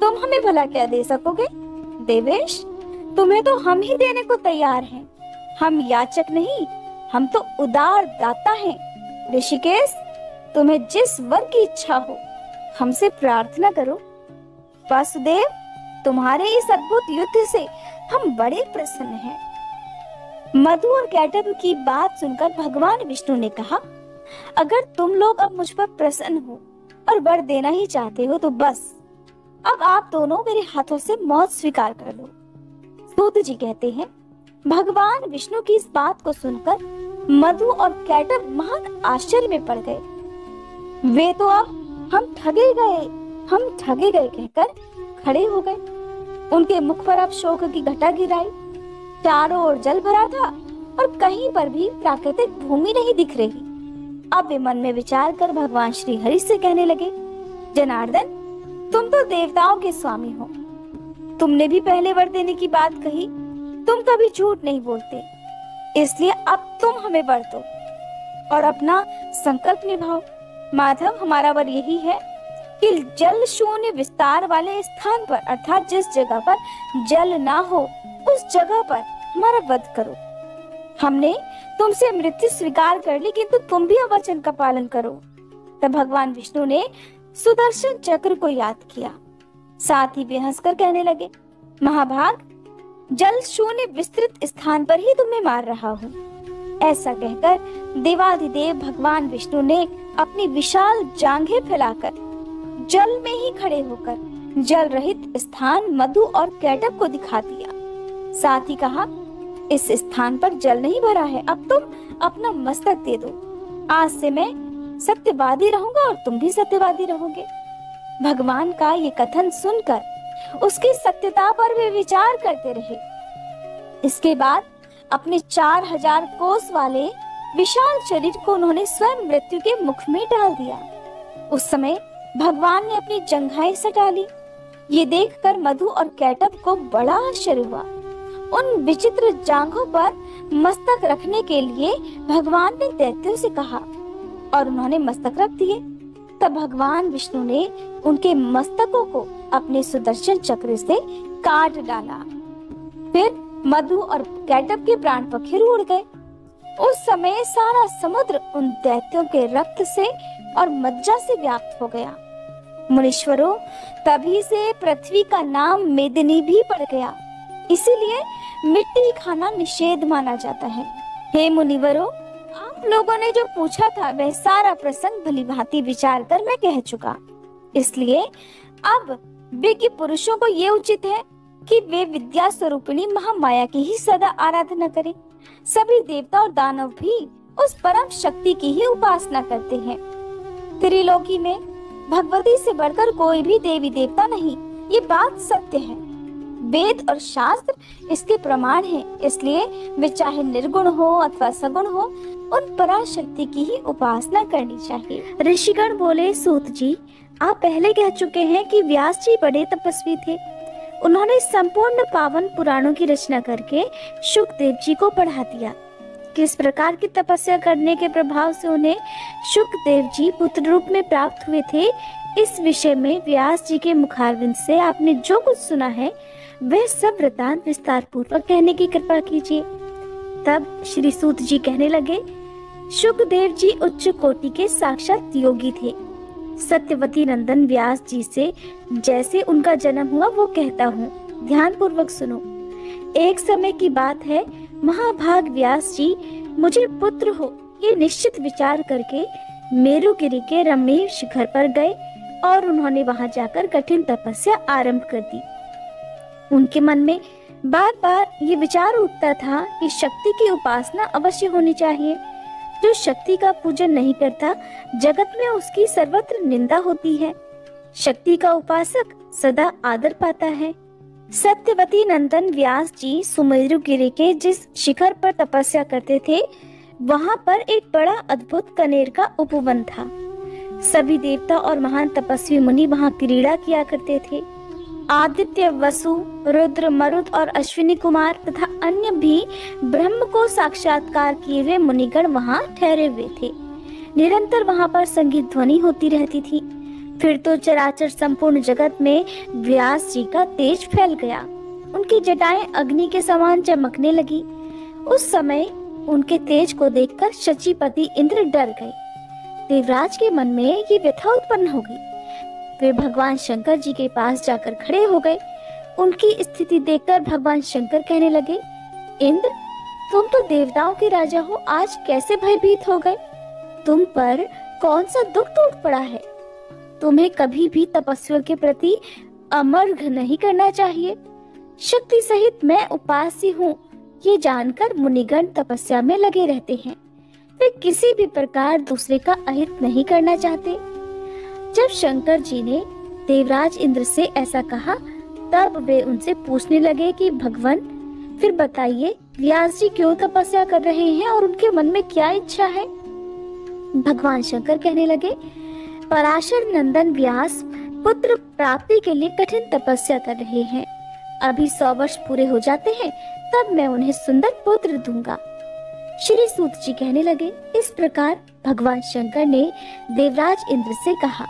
तुम हमें भला क्या दे सकोगे? देवेश, तुम्हें तो हम ही देने को तैयार हैं। हम याचक नहीं, हम तो उदार दाता हैं। ऋषिकेश, तुम्हें जिस वर की इच्छा हो हमसे प्रार्थना करो। वासुदेव, तुम्हारे इस अद्भुत युद्ध से हम बड़े प्रसन्न हैं। मधु और कैटभ की बात सुनकर भगवान विष्णु ने कहा, अगर तुम लोग अब मुझ पर प्रसन्न हो और वर देना ही चाहते हो तो बस अब आप दोनों मेरे हाथों से मौत स्वीकार कर लो। सूत जी कहते हैं, भगवान विष्णु की इस बात को सुनकर मधु और कैटभ महान आश्चर्य में पड़ गए। वे तो अब हम ठगे गए कहकर खड़े हो गए। उनके मुख पर अब शोक की घटा गिराई। चारों ओर जल भरा था और कहीं पर भी प्राकृतिक भूमि नहीं दिख रही। अब वे मन में विचार कर भगवान श्री हरि से कहने लगे, जनार्दन, तुम तो देवताओं के स्वामी हो। तुमने भी पहले वर देने की बात कही। तुम कभी झूठ नहीं बोलते, इसलिए अब तुम हमें वर दो और अपना संकल्प निभाओ। माधव, हमारा वर यही है कि जल शून्य विस्तार वाले स्थान पर, अर्थात जिस जगह पर जल ना हो उस जगह पर हमारा वध करो। हमने तुमसे मृत्यु स्वीकार कर ली, किंतु तुम भी वचन का पालन करो। तब भगवान विष्णु ने सुदर्शन चक्र को याद किया। साथ ही वे हंसकर कहने लगे, महाभाग, जल शून्य विस्तृत स्थान पर ही तुम्हें मार रहा हूँ। ऐसा कहकर देवाधिदेव भगवान विष्णु ने अपनी विशाल जांघें फैलाकर जल में ही खड़े होकर जल रहित स्थान मधु और कैटभ को दिखा दिया। साथ ही कहा, इस स्थान पर जल नहीं भरा है, अब तुम अपना मस्तक दे दो। आज से मैं सत्यवादी रहूंगा और तुम भी सत्यवादी रहोगे। भगवान का ये कथन सुनकर उसकी सत्यता पर वे विचार करते रहे। इसके बाद अपने 4000 कोस वाले विशाल शरीर को उन्होंने स्वयं मृत्यु के मुख में डाल दिया। उस समय भगवान ने अपनी जंघाएं सटा ली। ये देखकर मधु और कैटभ को बड़ा आश्चर्य हुआ। उन विचित्र जांघों पर मस्तक रखने के लिए भगवान ने दैत्यों से कहा और उन्होंने मस्तक रख दिए। तब भगवान विष्णु ने उनके मस्तकों को अपने सुदर्शन चक्र से काट डाला। फिर मधु और कैटभ के प्राण पखेरु उड़ गए। उस समय सारा समुद्र उन दैत्यों के रक्त से और मज्जा से व्याप्त हो गया। मुनीश्वरों, तभी से पृथ्वी का नाम मेदिनी भी पड़ गया। इसीलिए मिट्टी खाना निषेध माना जाता है। हे मुनिवरों, आप लोगों ने जो पूछा था वह सारा प्रसंग भली भांति विचार कर मैं कह चुका। इसलिए अब विज्ञ पुरुषों को ये उचित है कि वे विद्या स्वरूपिणी महामाया की ही सदा आराधना करें सभी देवता और दानव भी उस परम शक्ति की ही उपासना करते हैं। त्रिलोकी में भगवती से बढ़कर कोई भी देवी देवता नहीं, ये बात सत्य है। वेद और शास्त्र इसके प्रमाण हैं, इसलिए वे चाहे निर्गुण हो अथवा सगुण हो, उन पराशक्ति की ही उपासना करनी चाहिए। ऋषिगण बोले, सूत जी, आप पहले कह चुके हैं कि व्यास जी बड़े तपस्वी थे। उन्होंने संपूर्ण पावन पुराणों की रचना करके शुकदेव जी को पढ़ा दिया। किस प्रकार की तपस्या करने के प्रभाव से उन्हें शुकदेव जी पुत्र रूप में प्राप्त हुए थे, इस विषय में व्यास जी के मुखारविंद से आपने जो कुछ सुना है वह सब वृतांत विस्तार पूर्वक कहने की कृपा कीजिए। तब श्री सूत जी कहने लगे, शुकदेव जी उच्च कोटि के साक्षात योगी थे। सत्यवती नंदन व्यास जी से जैसे उनका जन्म हुआ वो कहता हूँ, ध्यान पूर्वक सुनो। एक समय की बात है, महाभाग व्यास जी मुझे पुत्र हो ये निश्चित विचार करके मेरुगिरी के रमणीय शिखर पर गए और उन्होंने वहां जाकर कठिन तपस्या आरंभ कर दी। उनके मन में बार बार ये विचार उठता था कि शक्ति की उपासना अवश्य होनी चाहिए। जो शक्ति का पूजन नहीं करता, जगत में उसकी सर्वत्र निंदा होती है। शक्ति का उपासक सदा आदर पाता है। सत्यवती नंदन व्यास जी सुमेरुगिरी के जिस शिखर पर तपस्या करते थे, वहां पर एक बड़ा अद्भुत कनेर का उपवन था। सभी देवता और महान तपस्वी मुनि वहां क्रीड़ा किया करते थे। आदित्य, वसु, रुद्र, मरुत और अश्विनी कुमार तथा अन्य भी ब्रह्म को साक्षात्कार किए हुए मुनिगण वहां ठहरे हुए थे। निरंतर वहां पर संगीत ध्वनि होती रहती थी। फिर तो चराचर संपूर्ण जगत में व्यास जी का तेज फैल गया। उनकी जटाएं अग्नि के समान चमकने लगी। उस समय उनके तेज को देखकर शचीपति इंद्र डर गए। देवराज के मन में ये व्यथा उत्पन्न हो गई। वे भगवान शंकर जी के पास जाकर खड़े हो गए। उनकी स्थिति देखकर भगवान शंकर कहने लगे, इंद्र, तुम तो देवताओं के राजा हो, आज कैसे भयभीत हो गए? तुम पर कौन सा दुख टूट पड़ा है? तुम्हें कभी भी तपस्वियों के प्रति अमर्घ नहीं करना चाहिए। शक्ति सहित मैं उपास्य हूँ, ये जानकर मुनिगण तपस्या में लगे रहते हैं। वे किसी भी प्रकार दूसरे का अहित नहीं करना चाहते। जब शंकर जी ने देवराज इंद्र से ऐसा कहा, तब वे उनसे पूछने लगे कि भगवान, फिर बताइए व्यास जी क्यों तपस्या कर रहे हैं और उनके मन में क्या इच्छा है? भगवान शंकर कहने लगे, पराशर नंदन व्यास पुत्र प्राप्ति के लिए कठिन तपस्या कर रहे हैं। अभी 100 वर्ष पूरे हो जाते हैं, तब मैं उन्हें सुंदर पुत्र दूंगा। श्री सूत जी कहने लगे, इस प्रकार भगवान शंकर ने देवराज इंद्र से कहा।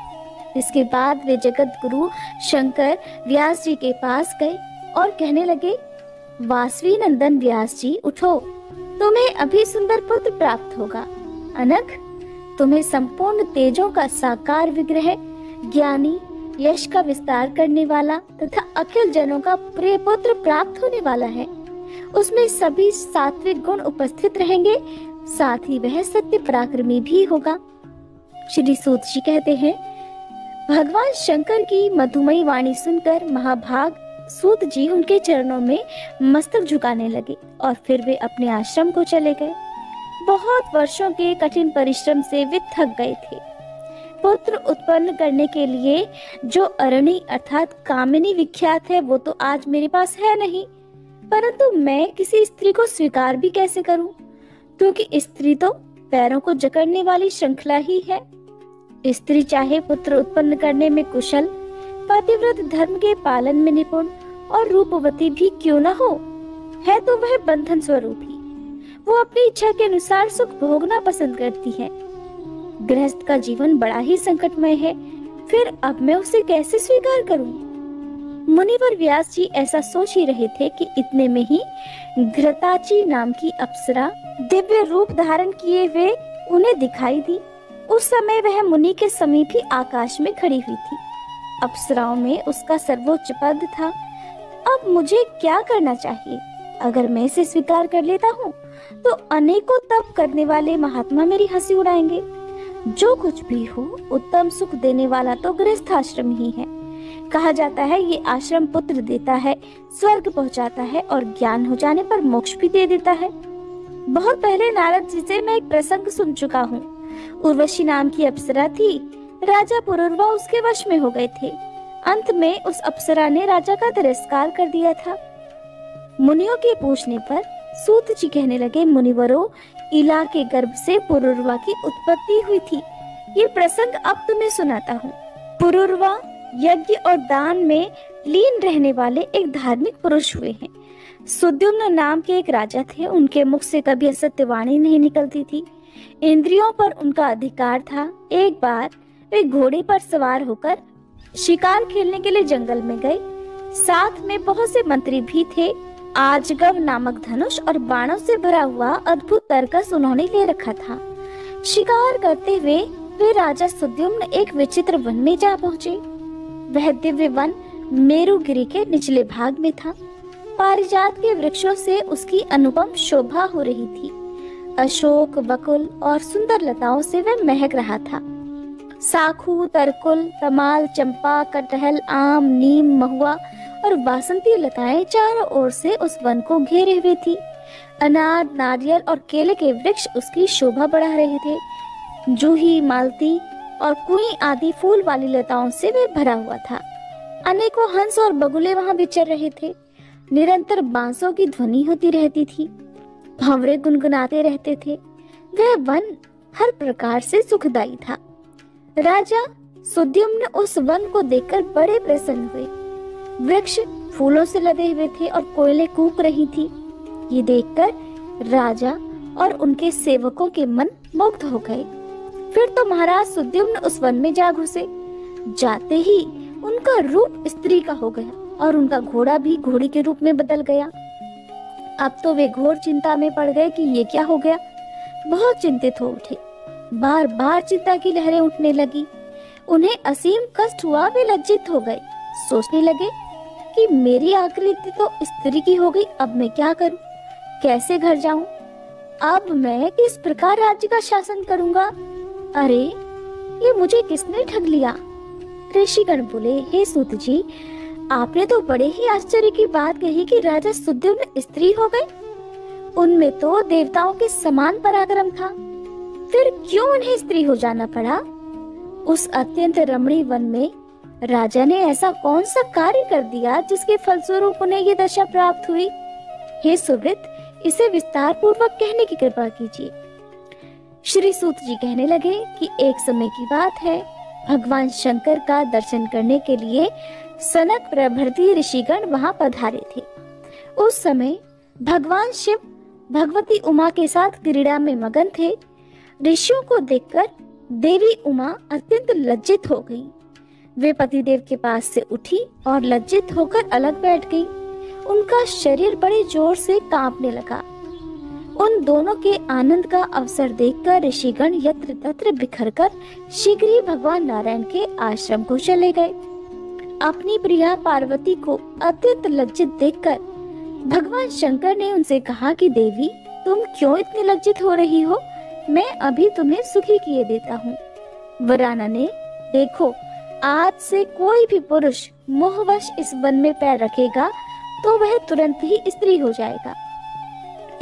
इसके बाद वे जगत गुरु शंकर व्यास जी के पास गए और कहने लगे, वासवी नंदन व्यास जी उठो, तुम्हें अभी सुंदर पुत्र प्राप्त होगा। अनघ, तुम्हें संपूर्ण तेजों का साकार विग्रह, ज्ञानी, यश का विस्तार करने वाला तथा अखिल जनों का प्रिय पुत्र प्राप्त होने वाला है। उसमें सभी सात्विक गुण उपस्थित रहेंगे, साथ ही वह सत्य पराक्रमी भी होगा। श्री सूत जी कहते हैं, भगवान शंकर की मधुमयी वाणी सुनकर महाभाग सूत जी उनके चरणों में मस्तक झुकाने लगे और फिर वे अपने आश्रम को चले गए। बहुत वर्षों के कठिन परिश्रम से वे थक गए थे। पुत्र उत्पन्न करने के लिए जो अरणी अर्थात कामिनी विख्यात है, वो तो आज मेरे पास है नहीं, परंतु मैं किसी स्त्री को स्वीकार भी कैसे करूं? क्योंकि स्त्री तो पैरों को जकड़ने वाली श्रृंखला ही है। स्त्री चाहे पुत्र उत्पन्न करने में कुशल, पतिव्रत धर्म के पालन में निपुण और रूपवती भी क्यों न हो, है तो वह बंधन स्वरूप ही। वो अपनी इच्छा के अनुसार सुख भोगना पसंद करती है। गृहस्थ का जीवन बड़ा ही संकटमय है, फिर अब मैं उसे कैसे स्वीकार करूं? मुनिवर व्यास जी ऐसा सोच ही रहे थे कि इतने में ही घृताची नाम की अप्सरा दिव्य रूप धारण किए हुए उन्हें दिखाई दी। उस समय वह मुनि के समीप ही आकाश में खड़ी हुई थी। अप्सराओं में उसका सर्वोच्च पद था। अब मुझे क्या करना चाहिए? अगर मैं इसे स्वीकार कर लेता हूँ तो अनेकों तप करने वाले महात्मा मेरी हंसी उड़ाएंगे। जो कुछ भी हो, उत्तम सुख देने वाला तो गृहस्थ आश्रम ही है। कहा जाता है ये आश्रम पुत्र देता है, स्वर्ग पहुंचाता है और ज्ञान हो जाने पर मोक्ष भी दे देता है। बहुत पहले नारद जी से मैं एक प्रसंग सुन चुका हूँ। उर्वशी नाम की अप्सरा थी। राजा पुरुरवा उसके वश में हो गए थे। अंत में उस अप्सरा ने राजा का तिरस्कार कर दिया था। मुनियों के पूछने पर सूत जी कहने लगे, मुनिवरों, इला के गर्भ से पुरुरवा की उत्पत्ति हुई थी। ये प्रसंग अब तुम्हें सुनाता हूँ। पुरुरवा यज्ञ और दान में लीन रहने वाले एक धार्मिक पुरुष हुए हैं। सुद्युम्न नाम के एक राजा थे। उनके मुख से कभी असत्य वाणी नहीं निकलती थी। इंद्रियों पर उनका अधिकार था। एक बार वे घोड़े पर सवार होकर शिकार खेलने के लिए जंगल में गए। साथ में बहुत से मंत्री भी थे। आजगव नामक धनुष और बाणों से भरा हुआ अद्भुत तरकस उन्होंने ले रखा था। शिकार करते हुए वे राजा सुद्युम्न एक विचित्र वन में जा पहुँचे। वह दिव्य वन मेरुगिरी के निचले भाग में था। पारिजात के वृक्षों से उसकी अनुपम शोभा हो रही थी। अशोक, बकुल और सुंदर लताओं से वह महक रहा था। साखू, तरकुल, तमाल, चंपा, कटहल, आम, नीम, महुआ और बासंती लताएं चारों ओर से उस वन को घेरे हुए थी। अनार, नारियल और केले के वृक्ष उसकी शोभा बढ़ा रहे थे। जूही, मालती और कुई आदि फूल वाली लताओं से वह भरा हुआ था। अनेकों हंस और बगुले वहां विचर रहे थे। निरंतर बांसों की ध्वनि होती रहती थी। भंवरे गुनगुनाते रहते थे। वह वन हर प्रकार से सुखदायी था। राजा सुद्युम्न उस वन को देखकर बड़े प्रसन्न हुए। वृक्ष फूलों से लदे हुए थे और कोयलें कूक रही थी। ये देखकर राजा और उनके सेवकों के मन मुग्ध हो गए। फिर तो महाराज सुद्युम्न उस वन में जा घुसे। जाते ही उनका रूप स्त्री का हो गया और उनका घोड़ा भी घोड़ी के रूप में बदल गया। अब तो वे घोर चिंता में पड़ गए कि ये क्या हो गया। बहुत चिंतित हो उठे। बार बार चिंता की लहरें उठने लगी। उन्हें असीम कष्ट हुआ। वे लज्जित हो गए। सोचने लगे कि मेरी आकृति तो स्त्री की हो गई। अब मैं क्या करूं? कैसे घर जाऊं? अब मैं किस प्रकार राज्य का शासन करूंगा? अरे, ये मुझे किसने ठग लिया? ऋषिगण बोले, हे सूत जी, आपने तो बड़े ही आश्चर्य की बात कही कि राजा सुद्युम्न स्त्री हो गए। उनमें तो देवताओं के समान पराक्रम था। फिर क्यों उन्हें स्त्री हो जाना पड़ा? उस अत्यंत रमणीय वन में राजा ने ऐसा कौन सा कार्य कर दिया जिसके फलस्वरूप उन्हें ये दशा प्राप्त हुई? हे सुवृत, इसे विस्तार पूर्वक कहने की कृपा कीजिए। श्री सूत जी कहने लगे कि एक समय की बात है। भगवान शंकर का दर्शन करने के लिए सनक प्रभृति ऋषिगण वहां पधारे थे। उस समय भगवान शिव भगवती उमा के साथ क्रीड़ा में मगन थे। ऋषियों को देखकर देवी उमा अत्यंत लज्जित हो गई। वे पतिदेव के पास से उठी और लज्जित होकर अलग बैठ गई। उनका शरीर बड़े जोर से कांपने लगा। उन दोनों के आनंद का अवसर देखकर ऋषिगण यत्र तत्र बिखरकर शीघ्र ही भगवान नारायण के आश्रम को चले गए। अपनी प्रिया पार्वती को अत्यंत लज्जित देखकर भगवान शंकर ने उनसे कहा कि देवी, तुम क्यों इतनी लज्जित हो रही हो? मैं अभी तुम्हें सुखी किए देता हूँ। वराना ने, देखो, आज से कोई भी पुरुष मोहवश इस वन में पैर रखेगा तो वह तुरंत ही स्त्री हो जाएगा।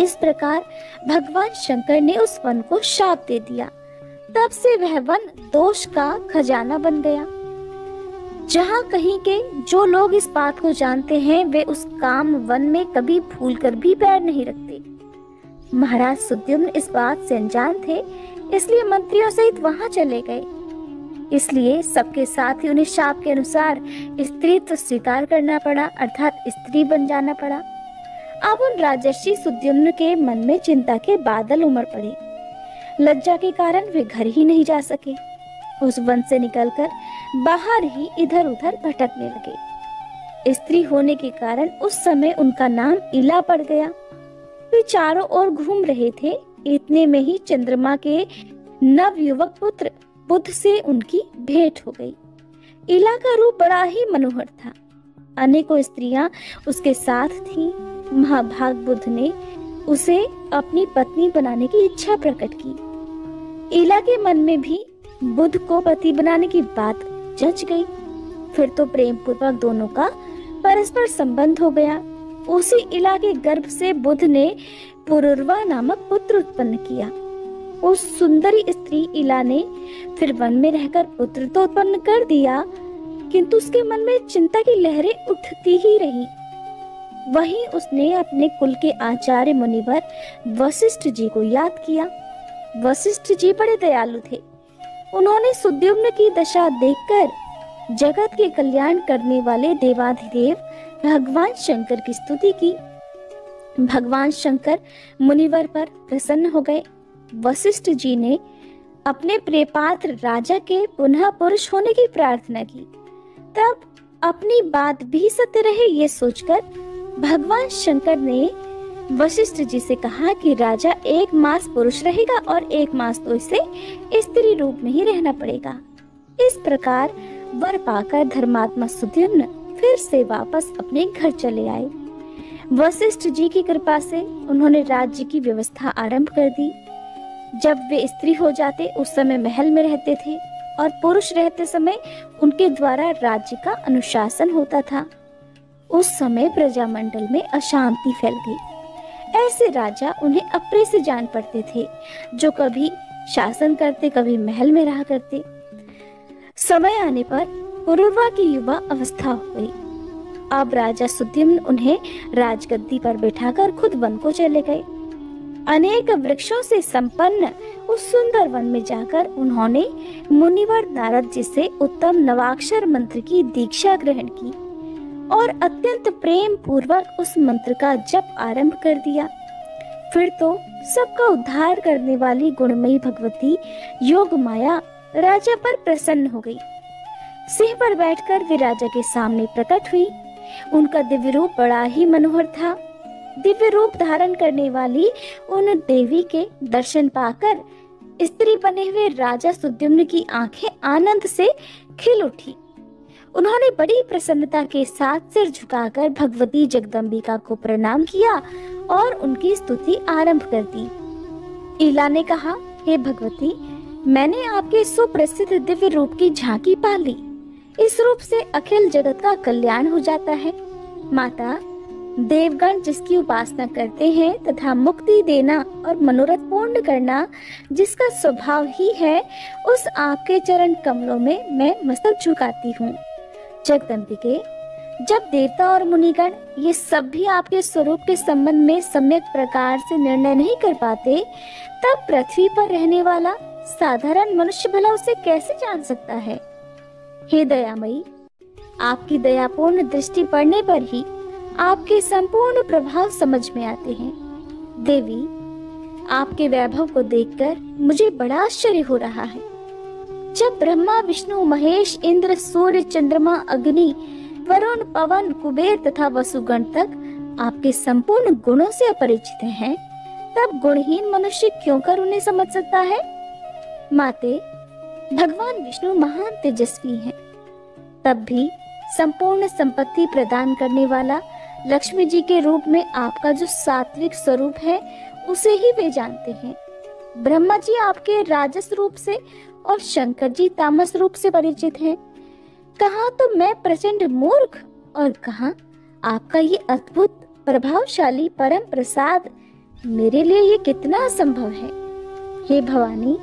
इस प्रकार भगवान शंकर ने उस वन को शाप दे दिया। तब से वह वन दोष का खजाना बन गया। जहाँ कहीं के जो लोग इस बात को जानते हैं वे उस काम वन में कभी भूलकर भी पैर नहीं रखते। महाराज सुद्युम्न इस बात से अनजान थे, इसलिए मंत्रियों सहित वहां चले गए। इसलिए सबके साथ ही उन्हें शाप के अनुसार स्त्रीत्व स्वीकार करना पड़ा, अर्थात स्त्री बन जाना पड़ा। अब उन राजर्षि सुद्युम्न के मन में चिंता के बादल उमड़ पड़े। लज्जा के कारण वे घर ही नहीं जा सके। उस वन से निकलकर बाहर ही इधर उधर भटकने लगे। स्त्री होने के कारण उस समय उनका नाम इला पड़ गया। वे चारों ओर घूम रहे थे। इतने में ही चंद्रमा के नव युवक पुत्र बुध से उनकी भेंट हो गई। इला का रूप बड़ा ही मनोहर था। अनेकों स्त्रियां उसके साथ थीं। महाभाग बुध ने उसे अपनी पत्नी बनाने की इच्छा प्रकट की। इला के मन में भी बुध को पति बनाने की बात जच गई। फिर तो प्रेम पूर्वक दोनों का परस्पर संबंध हो गया। उसी इला के गर्भ से बुध ने पुरुरवा नामक पुत्र उत्पन्न किया। उस सुंदरी स्त्री इला ने फिर वन में रहकर पुत्र तो उत्पन्न कर दिया, किंतु उसके मन में चिंता की लहरें उठती ही रही। वहीं उसने अपने कुल के आचार्य मुनिवर वशिष्ठ जी को याद किया। वशिष्ठ जी बड़े दयालु थे। उन्होंने सुद्युम्न की दशा देखकर जगत के कल्याण करने वाले देवाधिदेव भगवान शंकर की स्तुति की। भगवान शंकर मुनिवर पर प्रसन्न हो गए। वशिष्ठ जी ने अपने प्रियपात्र राजा के पुनः पुरुष होने की प्रार्थना की। तब अपनी बात भी सत्य रहे ये सोचकर भगवान शंकर ने वशिष्ठ जी से कहा कि राजा 1 मास पुरुष रहेगा और 1 मास तो इसे स्त्री रूप में ही रहना पड़ेगा। इस प्रकार वर पाकर धर्मात्मा सुद्युम्न फिर से वापस अपने घर चले आए। वशिष्ठ जी की कृपा से उन्होंने राज्य की व्यवस्था आरंभ कर दी। जब वे स्त्री हो जाते उस समय महल में रहते थे और पुरुष रहते समय उनके द्वारा राज्य का अनुशासन होता था। उस समय प्रजामंडल में अशांति फैल गई। ऐसे राजा उन्हें अप्रिय से जान पड़ते थे, जो कभी शासन करते कभी महल में रहा करते। समय आने पर पुरुरवा की युवा अवस्था हो गई। अब राजा सुद्युम्न उन्हें राजगद्दी पर बैठाकर खुद वन को चले गए। अनेक वृक्षों से संपन्न उस सुंदर वन में जाकर उन्होंने मुनिवर नारद जी से उत्तम नवाक्षर मंत्र की दीक्षा ग्रहण की और अत्यंत प्रेम पूर्वक उस मंत्र का जप आरंभ कर दिया। फिर तो सबका उद्धार करने वाली गुणमयी भगवती योग माया राजा पर प्रसन्न हो गई। सिंह पर बैठकर वे राजा के सामने प्रकट हुई। उनका दिव्य रूप बड़ा ही मनोहर था। दिव्य रूप धारण करने वाली उन देवी के दर्शन पाकर स्त्री बने हुए राजा सुद्युम्न की आंखें आनंद से खिल उठी। उन्होंने बड़ी प्रसन्नता के साथ सिर झुकाकर भगवती जगदम्बिका को प्रणाम किया और उनकी स्तुति आरंभ कर दी। इला ने कहा, हे भगवती, मैंने आपके सुप्रसिद्ध दिव्य रूप की झांकी पा ली। इस रूप से अखिल जगत का कल्याण हो जाता है। माता, देवगण जिसकी उपासना करते हैं तथा मुक्ति देना और मनोरथ पूर्ण करना जिसका स्वभाव ही है, उस आपके चरण कमलों में मैं मस्तक झुकाती हूँ। जगदम्बिके, जब देवता और मुनिगण ये सब भी आपके स्वरूप के संबंध में सम्यक प्रकार से निर्णय नहीं कर पाते, तब पृथ्वी पर रहने वाला साधारण मनुष्य भला उसे कैसे जान सकता है। हे दयामयी, आपकी दयापूर्ण दृष्टि पड़ने पर ही आपके संपूर्ण प्रभाव समझ में आते हैं। देवी, आपके वैभव को देखकर मुझे बड़ा आश्चर्य हो रहा है। जब ब्रह्मा, विष्णु, महेश, इंद्र, सूर्य, चंद्रमा, अग्नि, वरुण, पवन, कुबेर तथा वसुगण तक आपके संपूर्ण गुणों से अपरिचित हैं, तब गुणहीन मनुष्य क्यों कर उन्हें समझ सकता है। माते, भगवान विष्णु महान तेजस्वी हैं, तब भी संपूर्ण संपत्ति प्रदान करने वाला लक्ष्मी जी के रूप में आपका जो सात्विक स्वरूप है उसे ही वे जानते हैं। ब्रह्मा जी आपके राजस रूप से और शंकर जी तामस रूप से परिचित हैं। कहाँ तो मैं प्रचंड मूर्ख और कहाँ आपका ये अद्भुत प्रभावशाली परम प्रसाद। मेरे लिए ये कितना असंभव है। हे भवानी,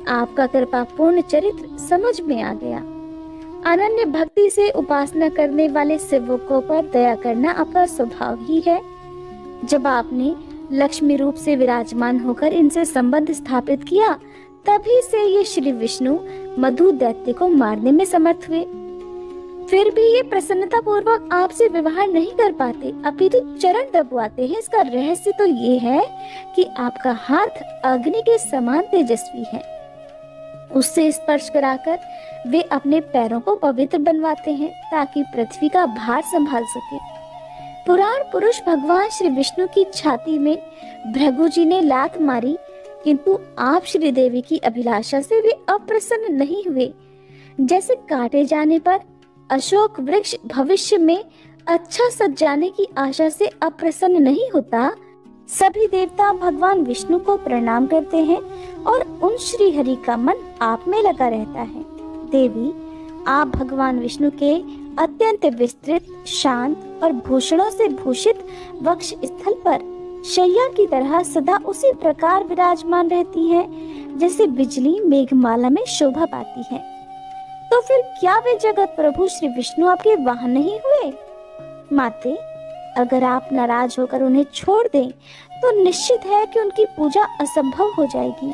आपका कृपापूर्ण चरित्र समझ में आ गया। अनन्य भक्ति से उपासना करने वाले सेवकों पर दया करना आपका स्वभाव ही है। जब आपने लक्ष्मी रूप से विराजमान होकर इनसे संबंध स्थापित किया, तभी से ये श्री विष्णु मधु दैत्य को मारने में समर्थ हुए। फिर भी ये प्रसन्नता पूर्वक आपसे व्यवहार नहीं कर पाते, अपितु चरण दबवाते हैं। इसका रहस्य तो ये है कि आपका हाथ अग्नि के समान तेजस्वी है। उससे स्पर्श कराकर वे अपने पैरों को पवित्र बनवाते हैं ताकि पृथ्वी का भार संभाल सके। पुराण पुरुष भगवान श्री विष्णु की छाती में भृगु जी ने लात मारी, किंतु आप श्री देवी की अभिलाषा से वे अप्रसन्न नहीं हुए। जैसे काटे जाने पर अशोक वृक्ष भविष्य में अच्छा सज जाने की आशा से अप्रसन्न नहीं होता, सभी देवता भगवान विष्णु को प्रणाम करते हैं और उन श्री हरि का मन आप में लगा रहता है। देवी, आप भगवान विष्णु के अत्यंत विस्तृत, शांत और भूषणों से भूषित वक्ष स्थल पर शैया की तरह सदा उसी प्रकार विराजमान रहती हैं जैसे बिजली मेघमाला में शोभा पाती है। तो फिर क्या वे जगत प्रभु श्री विष्णु आपके वाहन नहीं हुए? माते, अगर आप नाराज होकर उन्हें छोड़ दें तो निश्चित है कि उनकी पूजा असंभव हो जाएगी।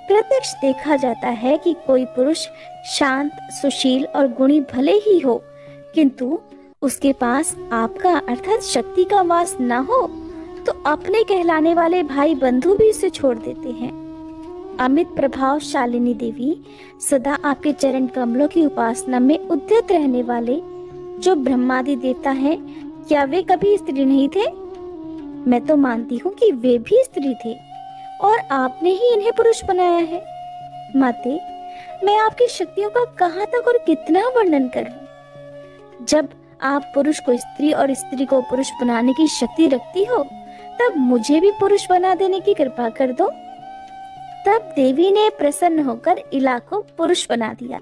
प्रत्यक्ष देखा जाता है कि कोई पुरुष शांत, सुशील और गुणी भले ही हो, किंतु उसके पास आपका अर्थात शक्ति का वास न हो तो अपने कहलाने वाले भाई बंधु भी उसे छोड़ देते हैं। अमित प्रभावशालिनी देवी सदा आपके चरण कमलों की उपासना में उद्यत रहने वाले जो ब्रह्मादि देवता हैं, क्या वे कभी स्त्री नहीं थे? मैं तो मानती हूँ कि वे भी स्त्री थे और आपने ही इन्हें पुरुष बनाया है। माते, मैं आपकी शक्तियों का कहाँ तक और कितना वर्णन करूं? जब आप पुरुष को स्त्री और स्त्री को पुरुष बनाने की शक्ति रखती हो, तब मुझे भी पुरुष बना देने की कृपा कर दो। तब देवी ने प्रसन्न होकर इला को पुरुष बना दिया।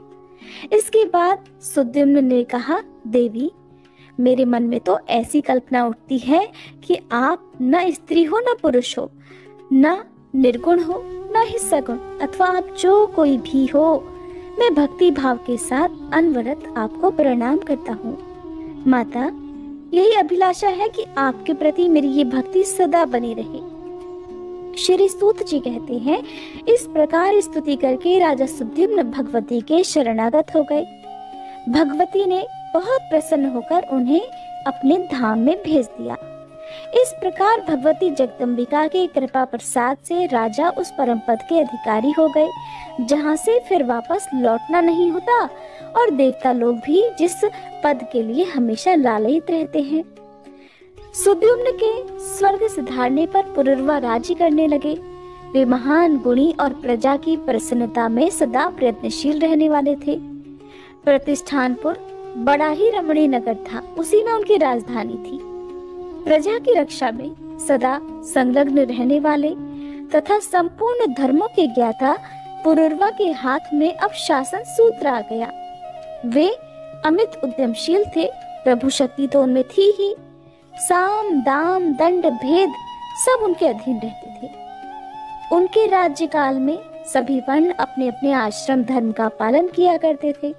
इसके बाद सुद्युम्न ने कहा, देवी, मेरे मन में तो ऐसी कल्पना उठती है कि आप न स्त्री हो न पुरुष हो, न निर्गुण हो न ही सगुण, अथवा आप जो कोई भी हो, मैं भक्ति भाव के साथ अनवरत आपको प्रणाम करता हूँ। माता, यही अभिलाषा है कि आपके प्रति मेरी ये भक्ति सदा बनी रहे। श्री सूत जी कहते हैं, इस प्रकार स्तुति करके राजा सुद्युम्न भगवती के शरणागत हो गए। भगवती ने बहुत प्रसन्न होकर उन्हें अपने धाम में भेज दिया। इस प्रकार भगवती जगदम्बिका के कृपा प्रसाद से राजा उस परम पद के अधिकारी हो गए जहाँ से फिर वापस लौटना नहीं होता, और देवता लोग भी जिस पद के लिए हमेशा लालयित रहते हैं। सुद्युम्न के स्वर्ग सिधारने पर पुरुरवा राज्य करने लगे। वे महान गुणी और प्रजा की प्रसन्नता में सदा प्रयत्नशील रहने वाले थे। प्रतिष्ठानपुर बड़ा ही रमणीय नगर था, उसी में उनकी राजधानी थी। प्रजा की रक्षा में सदा संलग्न रहने वाले तथा संपूर्ण धर्मों के ज्ञाता पुरुरवा के हाथ में अब शासन सूत्र आ गया। वे अमित उद्यमशील थे, प्रभु शक्ति तो उनमें थी ही। साम दाम दंड भेद सब उनके अधीन रहते थे। उनके राज्यकाल में सभी वर्ण अपने अपने आश्रम धर्म का पालन किया करते थे।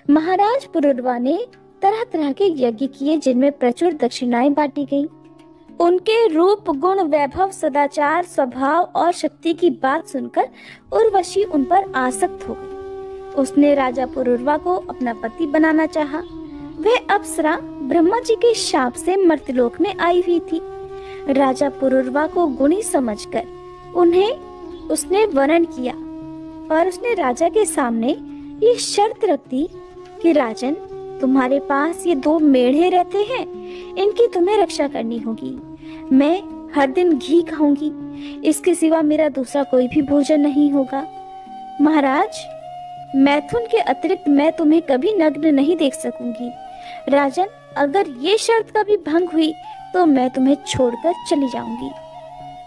महाराज पुरुरवा ने तरह तरह के यज्ञ किए जिनमें प्रचुर दक्षिणाएं बांटी गईं। उनके रूप, गुण, वैभव, सदाचार, स्वभाव और शक्ति की बात सुनकर उर्वशी उन पर आसक्त हो गई। उसने राजा पुरुरवा को अपना पति बनाना चाहा। वह अप्सरा ब्रह्मा जी के शाप से मर्त्यलोक में आई हुई थी। राजा पुरुरवा को गुणी समझकर उन्हें उसने वरण किया, और उसने राजा के सामने ये शर्त रख दी कि राजन, तुम्हारे पास ये 2 मेढ़े रहते हैं, इनकी तुम्हें रक्षा करनी होगी। मैं हर दिन घी खाऊंगी, इसके सिवा मेरा दूसरा कोई भी भोजन नहीं होगा। महाराज, मैथुन के अतिरिक्त मैं तुम्हें कभी नग्न नहीं देख सकूंगी। राजन, अगर ये शर्त कभी भंग हुई तो मैं तुम्हें छोड़कर चली जाऊंगी,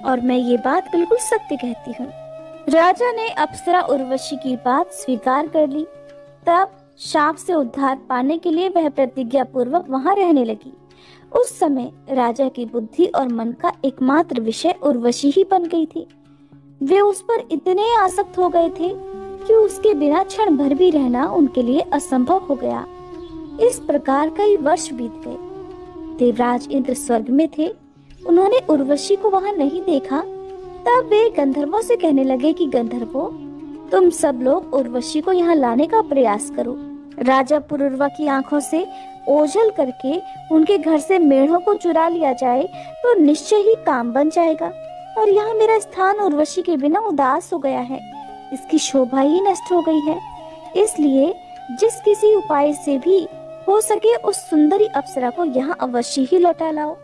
और मैं ये बात बिल्कुल सत्य कहती हूँ। राजा ने अप्सरा उर्वशी की बात स्वीकार कर ली। तब शाप से उद्धार पाने के लिए वह प्रतिज्ञा पूर्वक वहां रहने लगी। उस समय राजा की बुद्धि और मन का एकमात्र विषय उर्वशी ही बन गई थी। वे उस पर इतने आसक्त हो गए थे कि उसके बिना क्षण भर भी रहना उनके लिए असंभव हो गया। इस प्रकार कई वर्ष बीत गए। देवराज इंद्र स्वर्ग में थे, उन्होंने उर्वशी को वहां नहीं देखा। तब वे गंधर्वों से कहने लगे कि गंधर्वों, तुम सब लोग उर्वशी को यहाँ लाने का प्रयास करो। राजा पुरुरवा की आंखों से ओझल करके उनके घर से मेढ़ों को चुरा लिया जाए तो निश्चय ही काम बन जाएगा, और यहाँ मेरा स्थान उर्वशी के बिना उदास हो गया है, इसकी शोभा ही नष्ट हो गई है। इसलिए जिस किसी उपाय से भी हो सके उस सुंदरी अप्सरा को यहाँ अवश्य ही लौटा लाओ।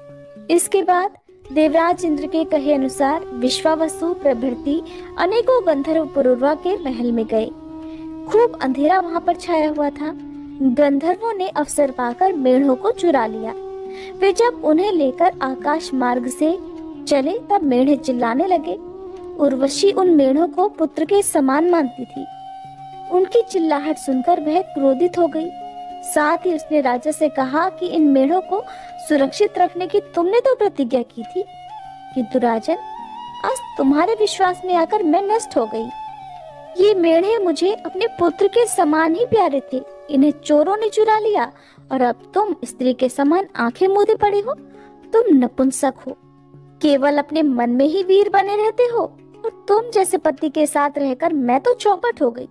इसके बाद देवराज इंद्र के कहे अनुसार विश्वावसु प्रभृति अनेकों गंधर्व पुरुरवा के महल में गए। खूब अंधेरा वहां पर छाया हुआ था। गंधर्वों ने अवसर पाकर मेढ़ों को चुरा लिया। वे जब उन्हें लेकर आकाश मार्ग से चले तब मेढ़े चिल्लाने लगे। उर्वशी उन मेढ़ों को पुत्र के समान मानती थी। उनकी चिल्लाहट सुनकर वह क्रोधित हो गई। साथ ही उसने राजा से कहा कि इन मेढ़ों को सुरक्षित रखने की तुमने तो प्रतिज्ञा की थी, किंतु राजन, आज तुम्हारे विश्वास में आकर मैं नष्ट हो गई। ये मेढ़े मुझे अपने पुत्र के समान ही प्यारे थे, इन्हें चोरों ने चुरा लिया और अब तुम स्त्री के समान आंखें मूंदे पड़े हो। तुम नपुंसक हो, केवल अपने मन में ही वीर बने रहते हो, और तुम जैसे पति के साथ रहकर मैं तो चौपट हो गई।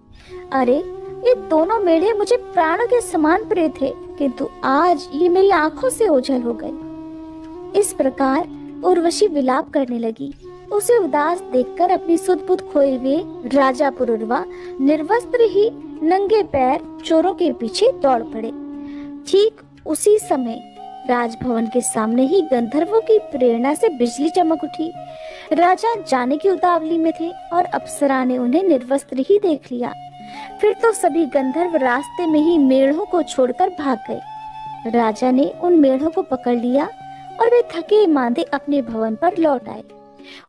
अरे, ये दोनों मेढ़े मुझे प्राणों के समान प्रिय थे, किंतु आज ये मेरी आंखों से ओझल हो गए। इस प्रकार उर्वशी विलाप करने लगी। उसे उदास देखकर अपनी सुध बुध खोए हुए राजा पुरुरवा निर्वस्त्र ही नंगे पैर चोरों के पीछे दौड़ पड़े। ठीक उसी समय राजभवन के सामने ही गंधर्वों की प्रेरणा से बिजली चमक उठी। राजा जाने की उतावली में थे और अप्सरा ने उन्हें निर्वस्त्र ही देख लिया। फिर तो सभी गंधर्व रास्ते में ही मेढ़ों को छोड़कर भाग गए। राजा ने उन मेढ़ों को पकड़ लिया और वे थके मांदे अपने भवन पर लौट आए।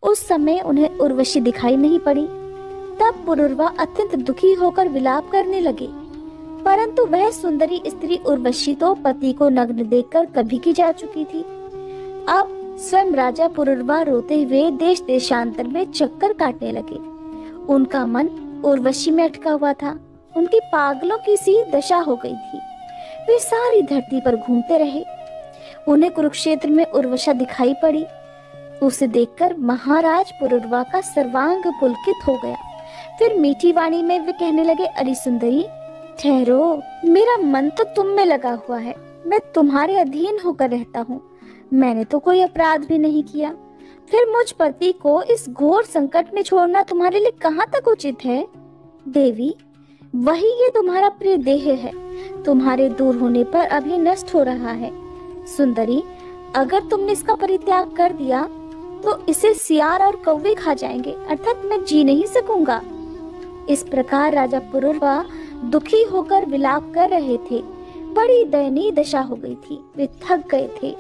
उस समय उन्हें उर्वशी दिखाई नहीं पड़ी। तब पुरुरवा अत्यंत दुखी होकर विलाप करने लगे, परंतु वह सुंदरी स्त्री उर्वशी तो पति को नग्न देखकर कभी की जा चुकी थी। अब स्वयं राजा पुरुरवा रोते हुए देश देशांतर में चक्कर काटने लगे। उनका मन उर्वशी में अटका हुआ था। उनकी पागलों की सी दशा हो गई थी। वे सारी धरती पर घूमते रहे। उन्हें कुरुक्षेत्र में उर्वशा दिखाई पड़ी। उसे देखकर महाराज पुरुरवा का सर्वांग पुलकित हो गया। फिर मीठी वाणी में वे कहने लगे, अरे सुंदरी, ठहरो, मेरा मन तो तुम में लगा हुआ है। मैं तुम्हारे अधीन होकर रहता हूँ। मैंने तो कोई अपराध भी नहीं किया। फिर मुझ पति को इस घोर संकट में छोड़ना तुम्हारे लिए कहाँ तक उचित है? देवी, वही ये तुम्हारा प्रिय देह है, तुम्हारे दूर होने पर अब ये नष्ट हो रहा है। सुंदरी, अगर तुमने इसका परित्याग कर दिया तो इसे सियार और कौवे खा जाएंगे, अर्थात मैं जी नहीं सकूंगा। इस प्रकार राजा पुरुरवा दुखी होकर विलाप कर रहे थे। बड़ी दयनीय दशा हो गई थी। वे थक गए थे,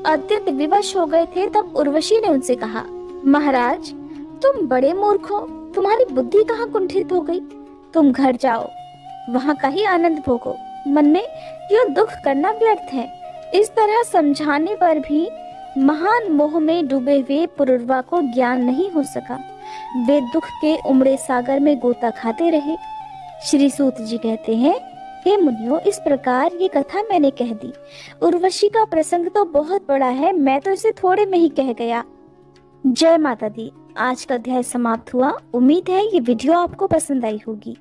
अत्यंत विवश हो गए थे। तब उर्वशी ने उनसे कहा, महाराज, तुम बड़े मूर्ख हो, तुम्हारी बुद्धि कहाँ कुंठित हो गई? तुम घर जाओ, वहाँ का ही आनंद भोगो। मन में यह दुख करना व्यर्थ है। इस तरह समझाने पर भी महान मोह में डूबे हुए पुरुरवा को ज्ञान नहीं हो सका। वे दुख के उमड़े सागर में गोता खाते रहे। श्री सूत जी कहते हैं, हे मुनियों, इस प्रकार ये कथा मैंने कह दी। उर्वशी का प्रसंग तो बहुत बड़ा है, मैं तो इसे थोड़े में ही कह गया। जय माता दी। आज का अध्याय समाप्त हुआ। उम्मीद है ये वीडियो आपको पसंद आई होगी।